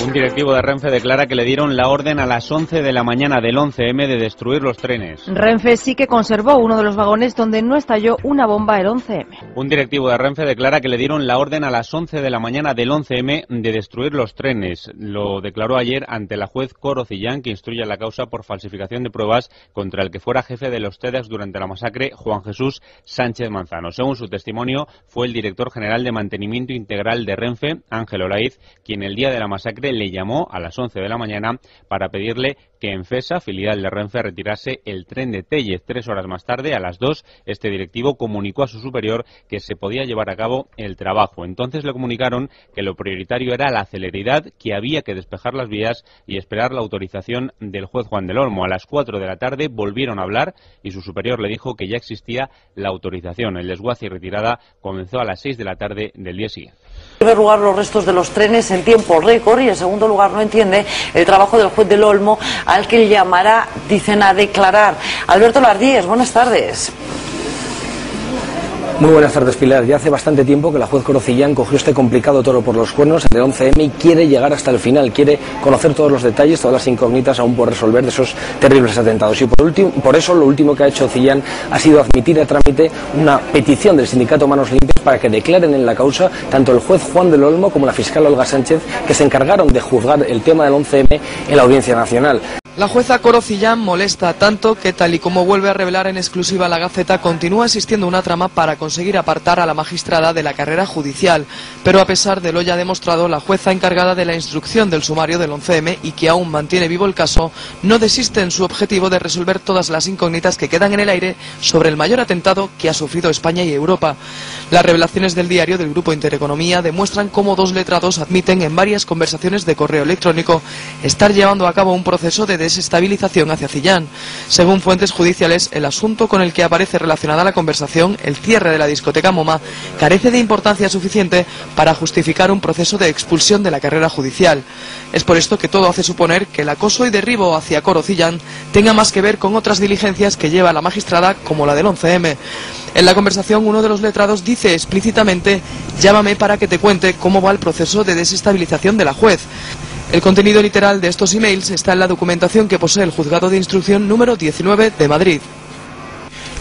Un directivo de Renfe declara que le dieron la orden a las 11 de la mañana del 11M de destruir los trenes. Renfe sí que conservó uno de los vagones donde no estalló una bomba el 11M. Un directivo de Renfe declara que le dieron la orden a las 11 de la mañana del 11M de destruir los trenes. Lo declaró ayer ante la juez Corocillán, que instruye la causa por falsificación de pruebas contra el que fuera jefe de los TEDAX durante la masacre, Juan Jesús Sánchez Manzano. Según su testimonio, fue el director general de mantenimiento integral de Renfe, Ángel Olaiz, quien el día de la masacre le llamó a las 11 de la mañana para pedirle que Enfesa, filial de Renfe, retirase el tren de Tellez. 3 horas más tarde, a las 2, este directivo comunicó a su superior que se podía llevar a cabo el trabajo. Entonces le comunicaron que lo prioritario era la celeridad, que había que despejar las vías y esperar la autorización del juez Juan del Olmo. A las 4 de la tarde volvieron a hablar y su superior le dijo que ya existía la autorización. El desguace y retirada comenzó a las 6 de la tarde del día siguiente. En primer lugar, los restos de los trenes en tiempo récord, y en segundo lugar no entiende el trabajo del juez del Olmo, al que llamará, dicen, a declarar. Alberto Lardíez, buenas tardes. Muy buenas tardes, Pilar. Ya hace bastante tiempo que la juez Corocillán cogió este complicado toro por los cuernos, el de 11M, y quiere llegar hasta el final, quiere conocer todos los detalles, todas las incógnitas aún por resolver de esos terribles atentados. Y por eso lo último que ha hecho Cillán ha sido admitir a trámite una petición del sindicato Manos Limpias para que declaren en la causa tanto el juez Juan del Olmo como la fiscal Olga Sánchez, que se encargaron de juzgar el tema del 11M en la Audiencia Nacional. La jueza Corocillán molesta tanto que, tal y como vuelve a revelar en exclusiva la Gaceta, continúa existiendo una trama para conseguir apartar a la magistrada de la carrera judicial. Pero a pesar de lo ya demostrado, la jueza encargada de la instrucción del sumario del 11M y que aún mantiene vivo el caso, no desiste en su objetivo de resolver todas las incógnitas que quedan en el aire sobre el mayor atentado que ha sufrido España y Europa. Las revelaciones del diario del Grupo Intereconomía demuestran cómo 2 letrados admiten en varias conversaciones de correo electrónico estar llevando a cabo un proceso de desestabilización hacia Cillán. Según fuentes judiciales, el asunto con el que aparece relacionada la conversación, el cierre de la discoteca MoMA, carece de importancia suficiente para justificar un proceso de expulsión de la carrera judicial. Es por esto que todo hace suponer que el acoso y derribo hacia Corocillán tenga más que ver con otras diligencias que lleva la magistrada, como la del 11M. En la conversación, uno de los letrados dice explícitamente: llámame para que te cuente cómo va el proceso de desestabilización de la juez. El contenido literal de estos emails está en la documentación que posee el Juzgado de Instrucción número 19 de Madrid.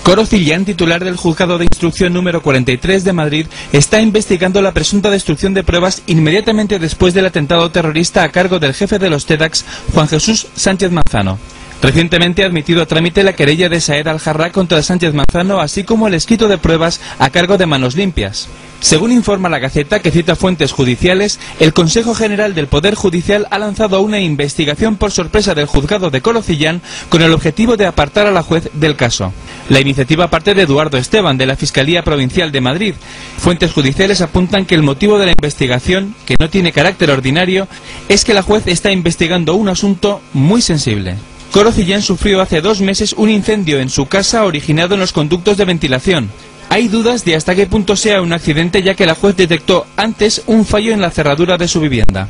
Corocillán, titular del Juzgado de Instrucción número 43 de Madrid, está investigando la presunta destrucción de pruebas inmediatamente después del atentado terrorista a cargo del jefe de los TEDAX, Juan Jesús Sánchez Manzano. Recientemente ha admitido a trámite la querella de Saed Al-Jarrah contra Sánchez Manzano, así como el escrito de pruebas a cargo de Manos Limpias. Según informa la Gaceta, que cita fuentes judiciales, el Consejo General del Poder Judicial ha lanzado una investigación por sorpresa del juzgado de Corocillán con el objetivo de apartar a la juez del caso. La iniciativa parte de Eduardo Esteban, de la Fiscalía Provincial de Madrid. Fuentes judiciales apuntan que el motivo de la investigación, que no tiene carácter ordinario, es que la juez está investigando un asunto muy sensible. Corocillán sufrió hace 2 meses un incendio en su casa originado en los conductos de ventilación. Hay dudas de hasta qué punto sea un accidente, ya que la juez detectó antes un fallo en la cerradura de su vivienda.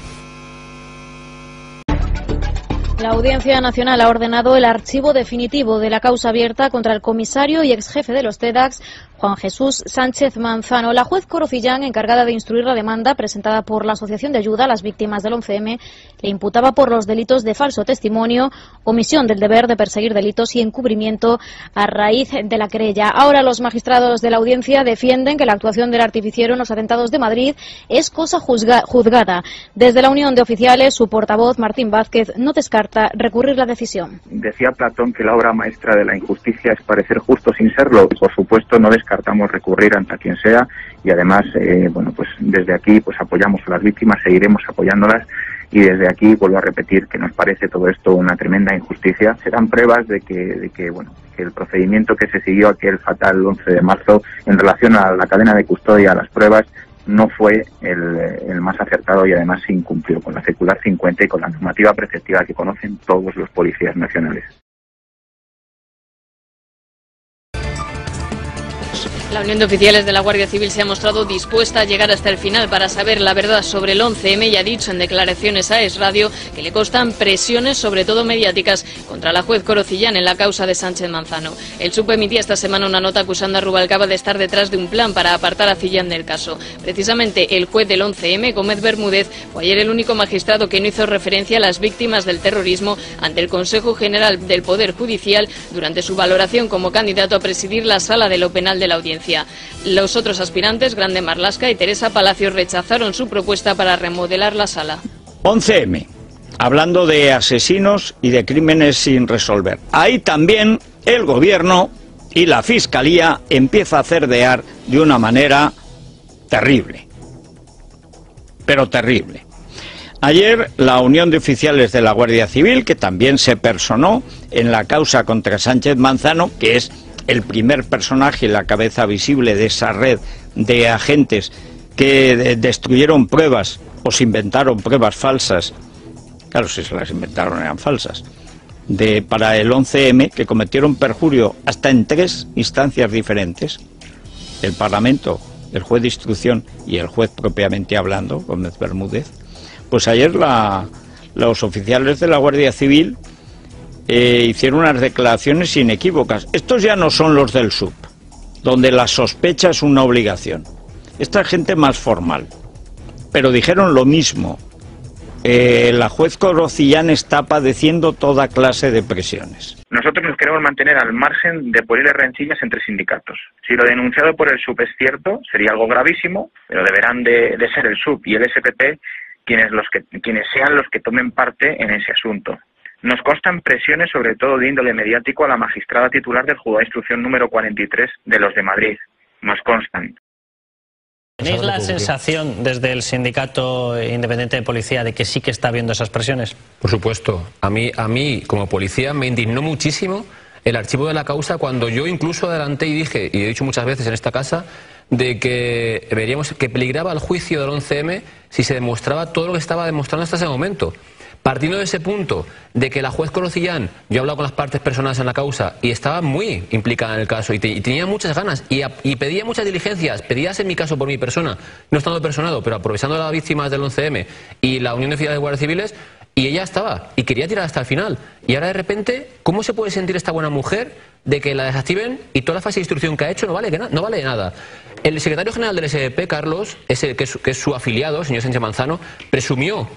La Audiencia Nacional ha ordenado el archivo definitivo de la causa abierta contra el comisario y exjefe de los TEDx, Juan Jesús Sánchez Manzano. La juez Corocillán, encargada de instruir la demanda presentada por la Asociación de Ayuda a las Víctimas del 11M, le imputaba por los delitos de falso testimonio, omisión del deber de perseguir delitos y encubrimiento a raíz de la querella. Ahora los magistrados de la audiencia defienden que la actuación del artificiero en los atentados de Madrid es cosa juzgada. Desde la Unión de Oficiales, su portavoz, Martín Vázquez, no descarta recurrir la decisión. Decía Platón que la obra maestra de la injusticia es parecer justo sin serlo. Por supuesto, no descartamos recurrir ante quien sea y además, bueno, pues desde aquí pues apoyamos a las víctimas, seguiremos apoyándolas y desde aquí vuelvo a repetir que nos parece todo esto una tremenda injusticia. Serán pruebas de que bueno, que el procedimiento que se siguió aquel fatal 11 de marzo en relación a la cadena de custodia, a las pruebas, no fue el más acertado y además se incumplió con la circular 50 y con la normativa preceptiva que conocen todos los policías nacionales. La Unión de Oficiales de la Guardia Civil se ha mostrado dispuesta a llegar hasta el final para saber la verdad sobre el 11M y ha dicho en declaraciones a Es Radio que le constan presiones, sobre todo mediáticas, contra la juez Corocillán en la causa de Sánchez Manzano. El SUP emitía esta semana una nota acusando a Rubalcaba de estar detrás de un plan para apartar a Cillán del caso. Precisamente el juez del 11M, Gómez Bermúdez, fue ayer el único magistrado que no hizo referencia a las víctimas del terrorismo ante el Consejo General del Poder Judicial durante su valoración como candidato a presidir la Sala de lo Penal de la Audiencia. Los otros aspirantes, Grande Marlaska y Teresa Palacios, rechazaron su propuesta para remodelar la sala. 11M, hablando de asesinos y de crímenes sin resolver. Ahí también el gobierno y la Fiscalía empieza a cerdear de una manera terrible, pero terrible. Ayer la Unión de Oficiales de la Guardia Civil, que también se personó en la causa contra Sánchez Manzano, que es el primer personaje, la cabeza visible de esa red de agentes que destruyeron pruebas o se inventaron pruebas falsas, claro, si se las inventaron eran falsas, para el 11M, que cometieron perjurio hasta en 3 instancias diferentes, el Parlamento, el juez de instrucción y el juez propiamente hablando, Gómez Bermúdez. Pues ayer los oficiales de la Guardia Civil hicieron unas declaraciones inequívocas. Estos ya no son los del SUP, donde la sospecha es una obligación. Esta gente más formal. Pero dijeron lo mismo. La juez Corocillán está padeciendo toda clase de presiones. Nosotros nos queremos mantener al margen de posibles rencillas entre sindicatos. Si lo denunciado por el SUP es cierto, sería algo gravísimo, pero deberán de ser el SUP y el SPP quienes sean los que tomen parte en ese asunto. Nos constan presiones, sobre todo de índole mediático, a la magistrada titular del Juzgado de Instrucción número 43 de los de Madrid. Nos constan. ¿Tenéis la sensación desde el Sindicato Independiente de Policía de que sí que está habiendo esas presiones? Por supuesto. A mí como policía me indignó muchísimo el archivo de la causa cuando yo incluso adelanté y dije, y he dicho muchas veces en esta casa, de que veríamos que peligraba el juicio del 11M si se demostraba todo lo que estaba demostrando hasta ese momento. Partiendo de ese punto, de que la juez Corocillán, yo he hablado con las partes personales en la causa y estaba muy implicada en el caso y tenía muchas ganas y pedía muchas diligencias, pedías en mi caso por mi persona, no estando personado, pero aprovechando a las víctimas del 11M y la Unión de Oficiales de Guardias Civiles, y ella estaba y quería tirar hasta el final. Y ahora de repente, ¿cómo se puede sentir esta buena mujer de que la desactiven y toda la fase de instrucción que ha hecho no vale de nada? El secretario general del SPP, Carlos, que es su afiliado, el señor Sánchez Manzano, presumió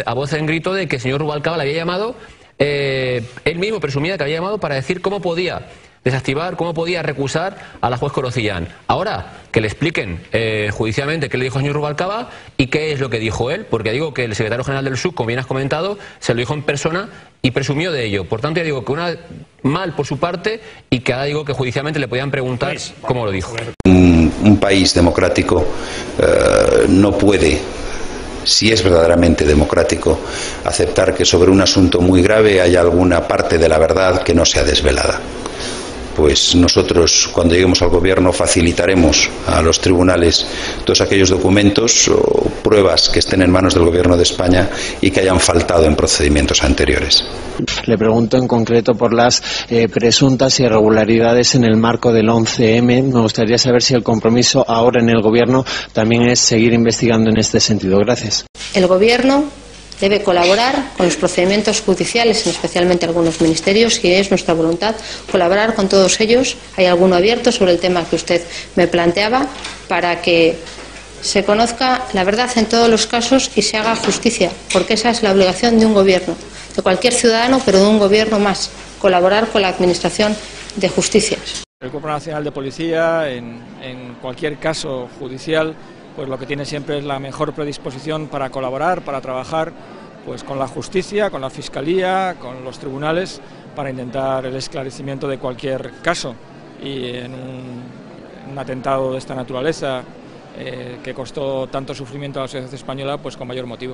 a voz en grito de que el señor Rubalcaba le había llamado, él mismo presumía que había llamado para decir cómo podía desactivar, cómo podía recusar a la juez Corocillán. Ahora, que le expliquen judicialmente qué le dijo el señor Rubalcaba y qué es lo que dijo él, porque digo que el secretario general del SUC, como bien has comentado, se lo dijo en persona y presumió de ello. Por tanto, yo digo que mal por su parte y que ahora digo que judicialmente le podían preguntar cómo lo dijo. Un país democrático no puede, si es verdaderamente democrático, aceptar que sobre un asunto muy grave haya alguna parte de la verdad que no sea desvelada. Pues nosotros, cuando lleguemos al gobierno, facilitaremos a los tribunales todos aquellos documentos o pruebas que estén en manos del gobierno de España y que hayan faltado en procedimientos anteriores. Le pregunto en concreto por las presuntas irregularidades en el marco del 11M. Me gustaría saber si el compromiso ahora en el gobierno también es seguir investigando en este sentido. Gracias. El gobierno debe colaborar con los procedimientos judiciales, especialmente algunos ministerios, y es nuestra voluntad colaborar con todos ellos. Hay alguno abierto sobre el tema que usted me planteaba, para que se conozca la verdad en todos los casos y se haga justicia, porque esa es la obligación de un gobierno, de cualquier ciudadano, pero de un gobierno más, colaborar con la administración de justicia. El Cuerpo Nacional de Policía, en cualquier caso judicial, pues lo que tiene siempre es la mejor predisposición para colaborar, para trabajar pues con la justicia, con la fiscalía, con los tribunales, para intentar el esclarecimiento de cualquier caso. Y en un atentado de esta naturaleza que costó tanto sufrimiento a la sociedad española, pues con mayor motivo.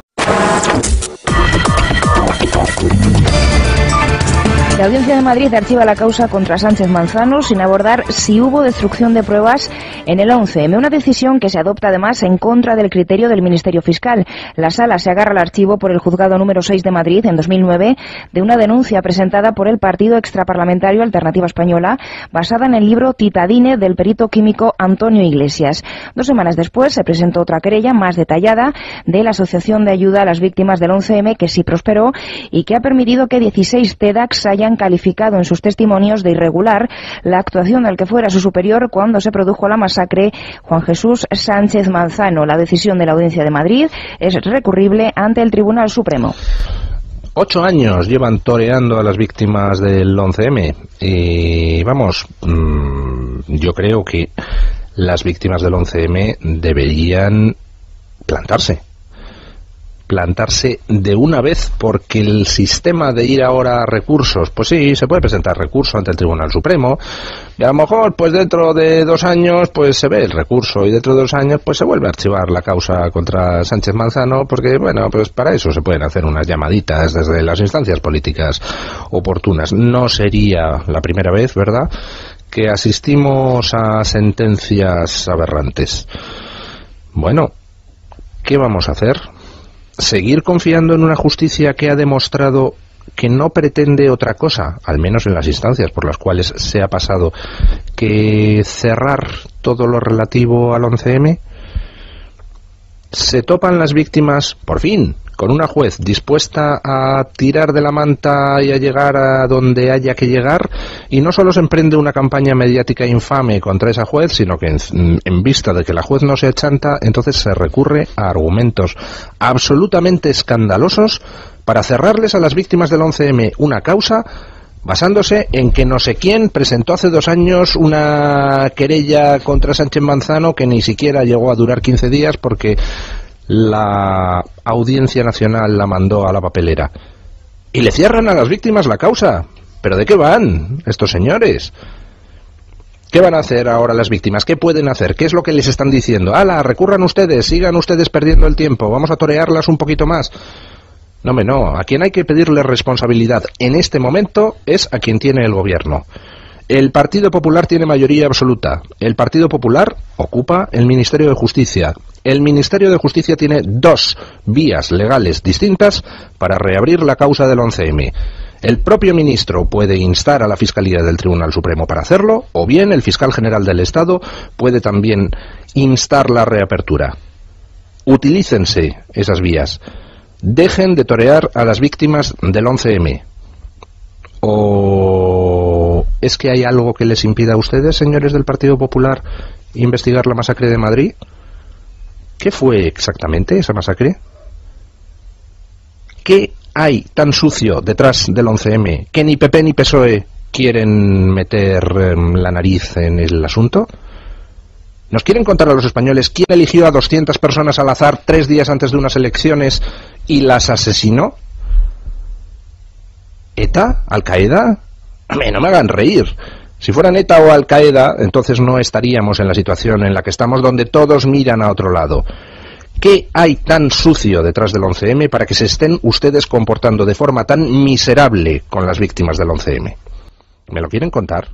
La Audiencia de Madrid archiva la causa contra Sánchez Manzano sin abordar si hubo destrucción de pruebas en el 11M, una decisión que se adopta además en contra del criterio del Ministerio Fiscal. La Sala se agarra al archivo por el Juzgado número 6 de Madrid en 2009 de una denuncia presentada por el partido extraparlamentario Alternativa Española, basada en el libro Titadine del perito químico Antonio Iglesias. 2 semanas después se presentó otra querella más detallada de la Asociación de Ayuda a las Víctimas del 11M, que sí prosperó y que ha permitido que 16 TEDx hayan calificado en sus testimonios de irregular la actuación del que fuera su superior cuando se produjo la masacre, Juan Jesús Sánchez Manzano. La decisión de la Audiencia de Madrid es recurrible ante el Tribunal Supremo. 8 años llevan toreando a las víctimas del 11M y vamos, yo creo que las víctimas del 11M deberían plantarse de una vez, porque el sistema de ir ahora a recursos, pues sí, se puede presentar recurso ante el Tribunal Supremo y a lo mejor pues dentro de 2 años pues se ve el recurso y dentro de 2 años pues se vuelve a archivar la causa contra Sánchez Manzano, porque bueno, pues para eso se pueden hacer unas llamaditas desde las instancias políticas oportunas. No sería la primera vez, ¿verdad?, que asistimos a sentencias aberrantes. Bueno, ¿qué vamos a hacer? ¿Seguir confiando en una justicia que ha demostrado que no pretende otra cosa, al menos en las instancias por las cuales se ha pasado, que cerrar todo lo relativo al 11M? ¿Se topan las víctimas, por fin, con una juez dispuesta a tirar de la manta y a llegar a donde haya que llegar? Y no solo se emprende una campaña mediática infame contra esa juez, sino que en vista de que la juez no se achanta, entonces se recurre a argumentos absolutamente escandalosos para cerrarles a las víctimas del 11M una causa, basándose en que no sé quién presentó hace 2 años una querella contra Sánchez Manzano que ni siquiera llegó a durar 15 días porque la Audiencia Nacional la mandó a la papelera. Y le cierran a las víctimas la causa. ¿Pero de qué van estos señores? ¿Qué van a hacer ahora las víctimas? ¿Qué pueden hacer? ¿Qué es lo que les están diciendo? ¡Hala, recurran ustedes, sigan ustedes perdiendo el tiempo, vamos a torearlas un poquito más! No, a quien hay que pedirle responsabilidad en este momento es a quien tiene el gobierno. El Partido Popular tiene mayoría absoluta. El Partido Popular ocupa el Ministerio de Justicia. El Ministerio de Justicia tiene 2 vías legales distintas para reabrir la causa del 11M. El propio ministro puede instar a la Fiscalía del Tribunal Supremo para hacerlo, o bien el fiscal general del Estado puede también instar la reapertura. Utilícense esas vías. Dejen de torear a las víctimas del 11M. ¿O es que hay algo que les impida a ustedes, señores del Partido Popular, investigar la masacre de Madrid? ¿Qué fue exactamente esa masacre? ¿Qué hay tan sucio detrás del 11M que ni PP ni PSOE quieren meter la nariz en el asunto? ¿Nos quieren contar a los españoles quién eligió a 200 personas al azar 3 días antes de unas elecciones y las asesinó? ¿ETA? ¿Al-Qaeda? No me hagan reír. Si fueran ETA o Al-Qaeda, entonces no estaríamos en la situación en la que estamos, donde todos miran a otro lado. ¿Qué hay tan sucio detrás del 11M para que se estén ustedes comportando de forma tan miserable con las víctimas del 11M? ¿Me lo quieren contar?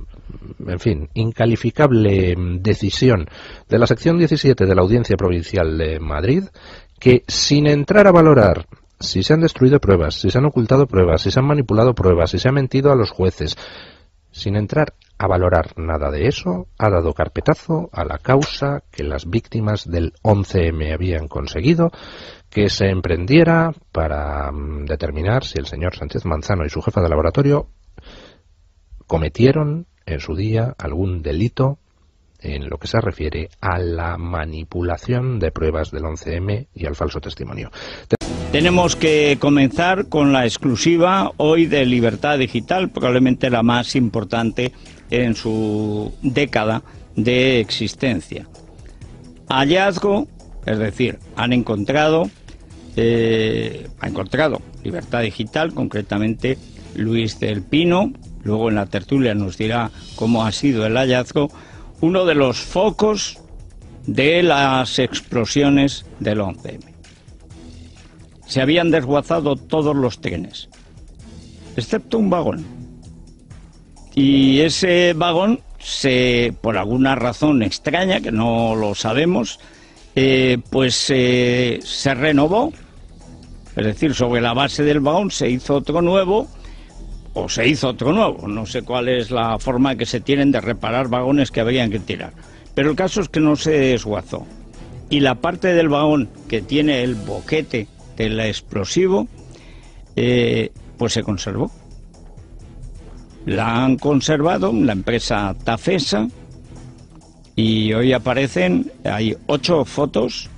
En fin, incalificable decisión de la sección 17 de la Audiencia Provincial de Madrid, que sin entrar a valorar si se han destruido pruebas, si se han ocultado pruebas, si se han manipulado pruebas, si se ha mentido a los jueces, sin entrar a valorar nada de eso, ha dado carpetazo a la causa que las víctimas del 11M habían conseguido que se emprendiera para determinar si el señor Sánchez Manzano y su jefa de laboratorio cometieron en su día algún delito en lo que se refiere a la manipulación de pruebas del 11M y al falso testimonio. Tenemos que comenzar con la exclusiva hoy de Libertad Digital, probablemente la más importante en su década de existencia. Hallazgo, es decir, ha encontrado Libertad Digital, concretamente Luis del Pino, luego en la tertulia nos dirá cómo ha sido el hallazgo, uno de los focos de las explosiones del 11M. Se habían desguazado todos los trenes, excepto un vagón. Y ese vagón, por alguna razón extraña, que no lo sabemos, se renovó. Es decir, sobre la base del vagón se hizo otro nuevo, no sé cuál es la forma que se tienen de reparar vagones que habrían que tirar. Pero el caso es que no se desguazó. Y la parte del vagón que tiene el boquete del explosivo, pues se conservó. La han conservado la empresa Tafesa y hoy hay 8 fotos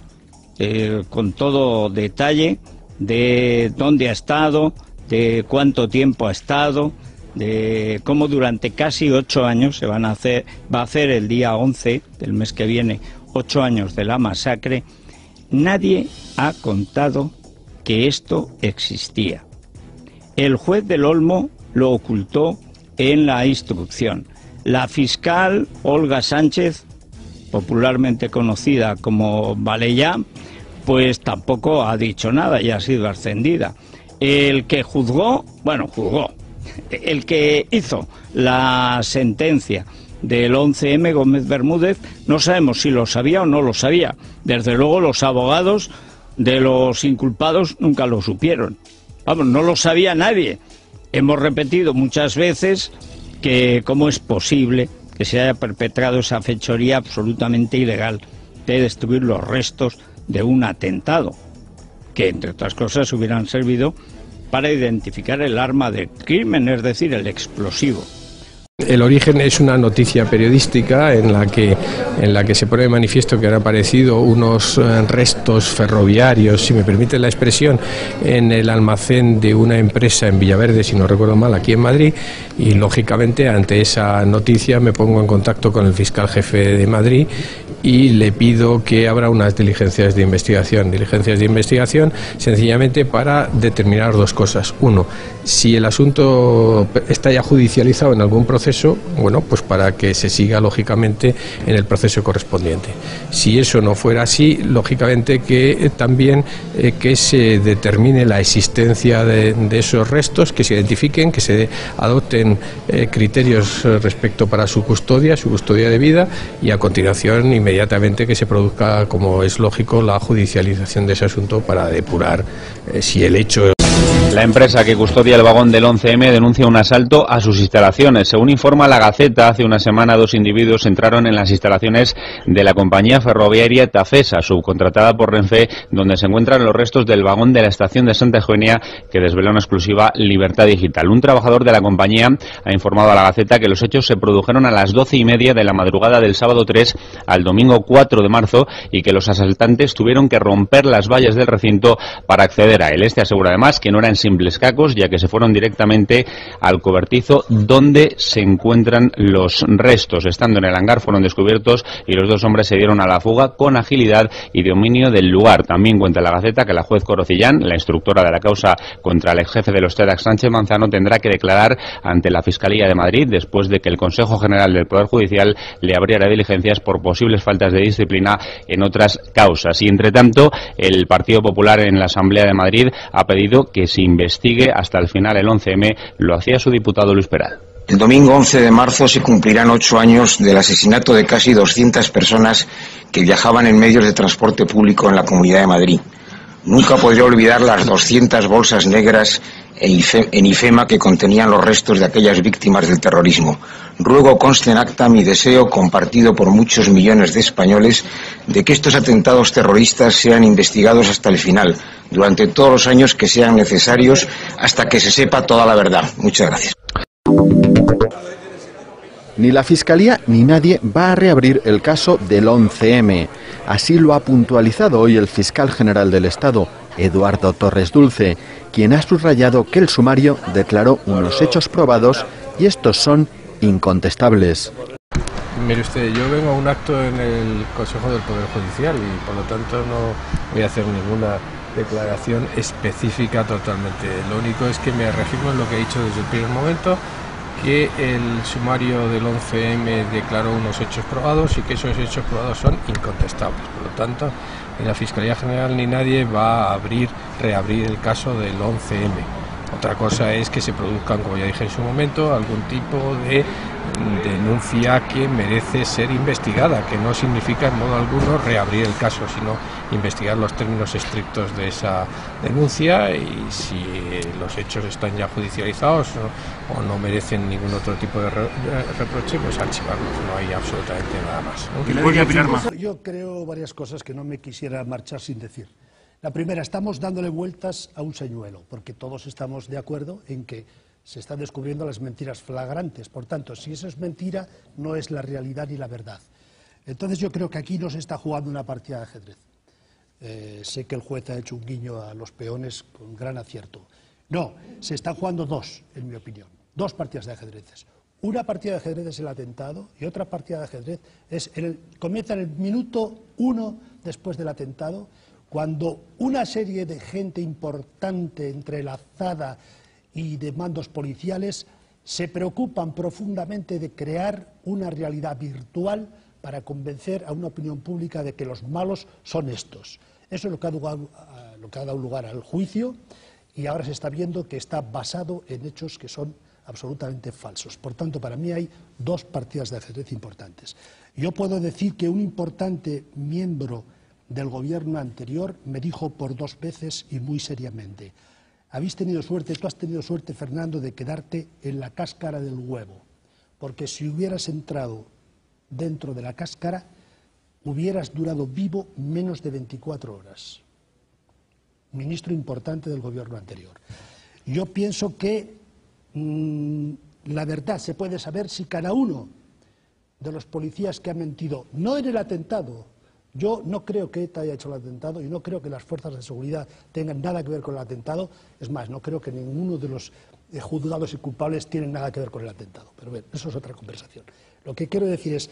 con todo detalle de dónde ha estado, de cuánto tiempo ha estado, de cómo durante casi 8 años va a hacer el día 11 del mes que viene, 8 años de la masacre. Nadie ha contado que esto existía. El juez del Olmo lo ocultó en la instrucción. La fiscal Olga Sánchez, popularmente conocida como Valellá, pues tampoco ha dicho nada y ha sido ascendida. El que juzgó, el que hizo la sentencia del 11M, Gómez Bermúdez, no sabemos si lo sabía o no lo sabía. Desde luego los abogados de los inculpados nunca lo supieron. Vamos, no lo sabía nadie. Hemos repetido muchas veces que cómo es posible que se haya perpetrado esa fechoría absolutamente ilegal de destruir los restos de un atentado, que entre otras cosas hubieran servido para identificar el arma del crimen, es decir, el explosivo. El origen es una noticia periodística en la que se pone de manifiesto que han aparecido unos restos ferroviarios, si me permite la expresión, en el almacén de una empresa en Villaverde, si no recuerdo mal, aquí en Madrid, y lógicamente ante esa noticia me pongo en contacto con el fiscal jefe de Madrid y le pido que abra unas diligencias de investigación sencillamente para determinar 2 cosas. Uno, si el asunto está ya judicializado en algún proceso, bueno, pues para que se siga lógicamente en el proceso correspondiente. Si eso no fuera así, lógicamente que también que se determine la existencia de esos restos, que se identifiquen, que se adopten criterios respecto para su custodia de vida, y a continuación inmediatamente que se produzca, como es lógico, la judicialización de ese asunto para depurar si el hecho... La empresa que custodia el vagón del 11M denuncia un asalto a sus instalaciones. Según informa La Gaceta, hace una semana 2 individuos entraron en las instalaciones de la compañía ferroviaria Tafesa, subcontratada por Renfe, donde se encuentran los restos del vagón de la estación de Santa Eugenia, que desvela una exclusiva Libertad Digital. Un trabajador de la compañía ha informado a La Gaceta que los hechos se produjeron a las 12:30 de la madrugada del sábado 3 al domingo 4 de marzo y que los asaltantes tuvieron que romper las vallas del recinto para acceder a él. Este asegura además que no era en simples cacos, ya que se fueron directamente al cobertizo donde se encuentran los restos. Estando en el hangar fueron descubiertos y los dos hombres se dieron a la fuga con agilidad y dominio del lugar. También cuenta la Gaceta que la juez Corocillán, la instructora de la causa contra el ex jefe de los TEDx Sánchez Manzano, tendrá que declarar ante la Fiscalía de Madrid después de que el Consejo General del Poder Judicial le abriera diligencias por posibles faltas de disciplina en otras causas. Y entre tanto, el Partido Popular en la Asamblea de Madrid ha pedido que se investigue hasta el final el 11M. Lo hacía su diputado Luis Peral. El domingo 11 de marzo se cumplirán 8 años del asesinato de casi 200 personas que viajaban en medios de transporte público en la Comunidad de Madrid. Nunca podré olvidar las 200 bolsas negras en IFEMA que contenían los restos de aquellas víctimas del terrorismo. Ruego conste en acta mi deseo, compartido por muchos millones de españoles, de que estos atentados terroristas sean investigados hasta el final, durante todos los años que sean necesarios, hasta que se sepa toda la verdad. Muchas gracias. Ni la Fiscalía ni nadie va a reabrir el caso del 11M. Así lo ha puntualizado hoy el fiscal general del Estado, Eduardo Torres Dulce, quien ha subrayado que el sumario declaró unos hechos probados y estos son incontestables. Mire usted, yo vengo a un acto en el Consejo del Poder Judicial y por lo tanto no voy a hacer ninguna declaración específica totalmente. Lo único es que me reafirmo en lo que he dicho desde el primer momento, que el sumario del 11M declaró unos hechos probados y que esos hechos probados son incontestables. Por lo tanto, ni la Fiscalía General ni nadie va a reabrir el caso del 11M. Otra cosa es que se produzcan, como ya dije en su momento, algún tipo de denuncia que merece ser investigada, que no significa en modo alguno reabrir el caso, sino investigar los términos estrictos de esa denuncia y si los hechos están ya judicializados o no merecen ningún otro tipo de reproche, pues archivarlos, no hay absolutamente nada más. Yo creo varias cosas que no me quisiera marchar sin decir. La primera, estamos dándole vueltas a un señuelo, porque todos estamos de acuerdo en que se están descubriendo las mentiras flagrantes. Por tanto, si eso es mentira, no es la realidad ni la verdad. Entonces yo creo que aquí no se está jugando una partida de ajedrez. Sé que el juez ha hecho un guiño a los peones con gran acierto. No, se están jugando dos, en mi opinión. Dos partidas de ajedrez. Una partida de ajedrez es el atentado y otra partida de ajedrez es comienza en el minuto 1 después del atentado, cuando una serie de gente importante entrelazada y de mandos policiales se preocupan profundamente de crear una realidad virtual para convencer a una opinión pública de que los malos son estos. Eso es lo que ha dado lugar al juicio y ahora se está viendo que está basado en hechos que son absolutamente falsos. Por tanto, para mí hay dos partidas de ajedrez importantes. Yo puedo decir que un importante miembro del gobierno anterior me dijo por 2 veces y muy seriamente: habéis tenido suerte, tú has tenido suerte, Fernando, de quedarte en la cáscara del huevo, porque si hubieras entrado dentro de la cáscara hubieras durado vivo menos de 24 horas. Ministro importante del gobierno anterior. Yo pienso que la verdad se puede saber si cada uno de los policías que han mentido, no en el atentado. Yo no creo que ETA haya hecho el atentado y no creo que las fuerzas de seguridad tengan nada que ver con el atentado. Es más, no creo que ninguno de los juzgados y culpables tienen nada que ver con el atentado. Pero bueno, eso es otra conversación. Lo que quiero decir es,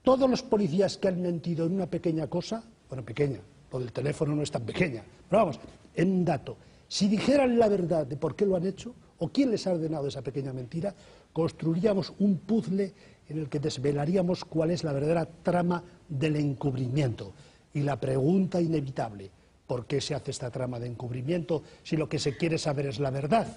todos los policías que han mentido en una pequeña cosa, bueno, pequeña, lo del teléfono no es tan pequeña, pero vamos, en un dato, si dijeran la verdad de por qué lo han hecho o quién les ha ordenado esa pequeña mentira, construiríamos un puzzle en el que desvelaríamos cuál es la verdadera trama del encubrimiento. Y la pregunta inevitable, ¿por qué se hace esta trama de encubrimiento si lo que se quiere saber es la verdad?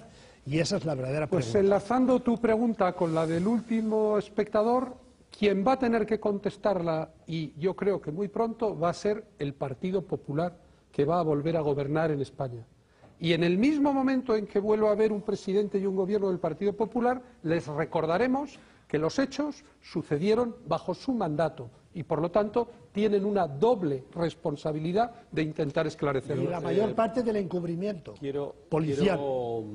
Y esa es la verdadera pregunta. Pues enlazando tu pregunta con la del último espectador, quien va a tener que contestarla, y yo creo que muy pronto, va a ser el Partido Popular, que va a volver a gobernar en España. Y en el mismo momento en que vuelva a haber un presidente y un gobierno del Partido Popular, les recordaremos que los hechos sucedieron bajo su mandato y, por lo tanto, tienen una doble responsabilidad de intentar esclarecerlo. Y la mayor parte del encubrimiento policial. Quiero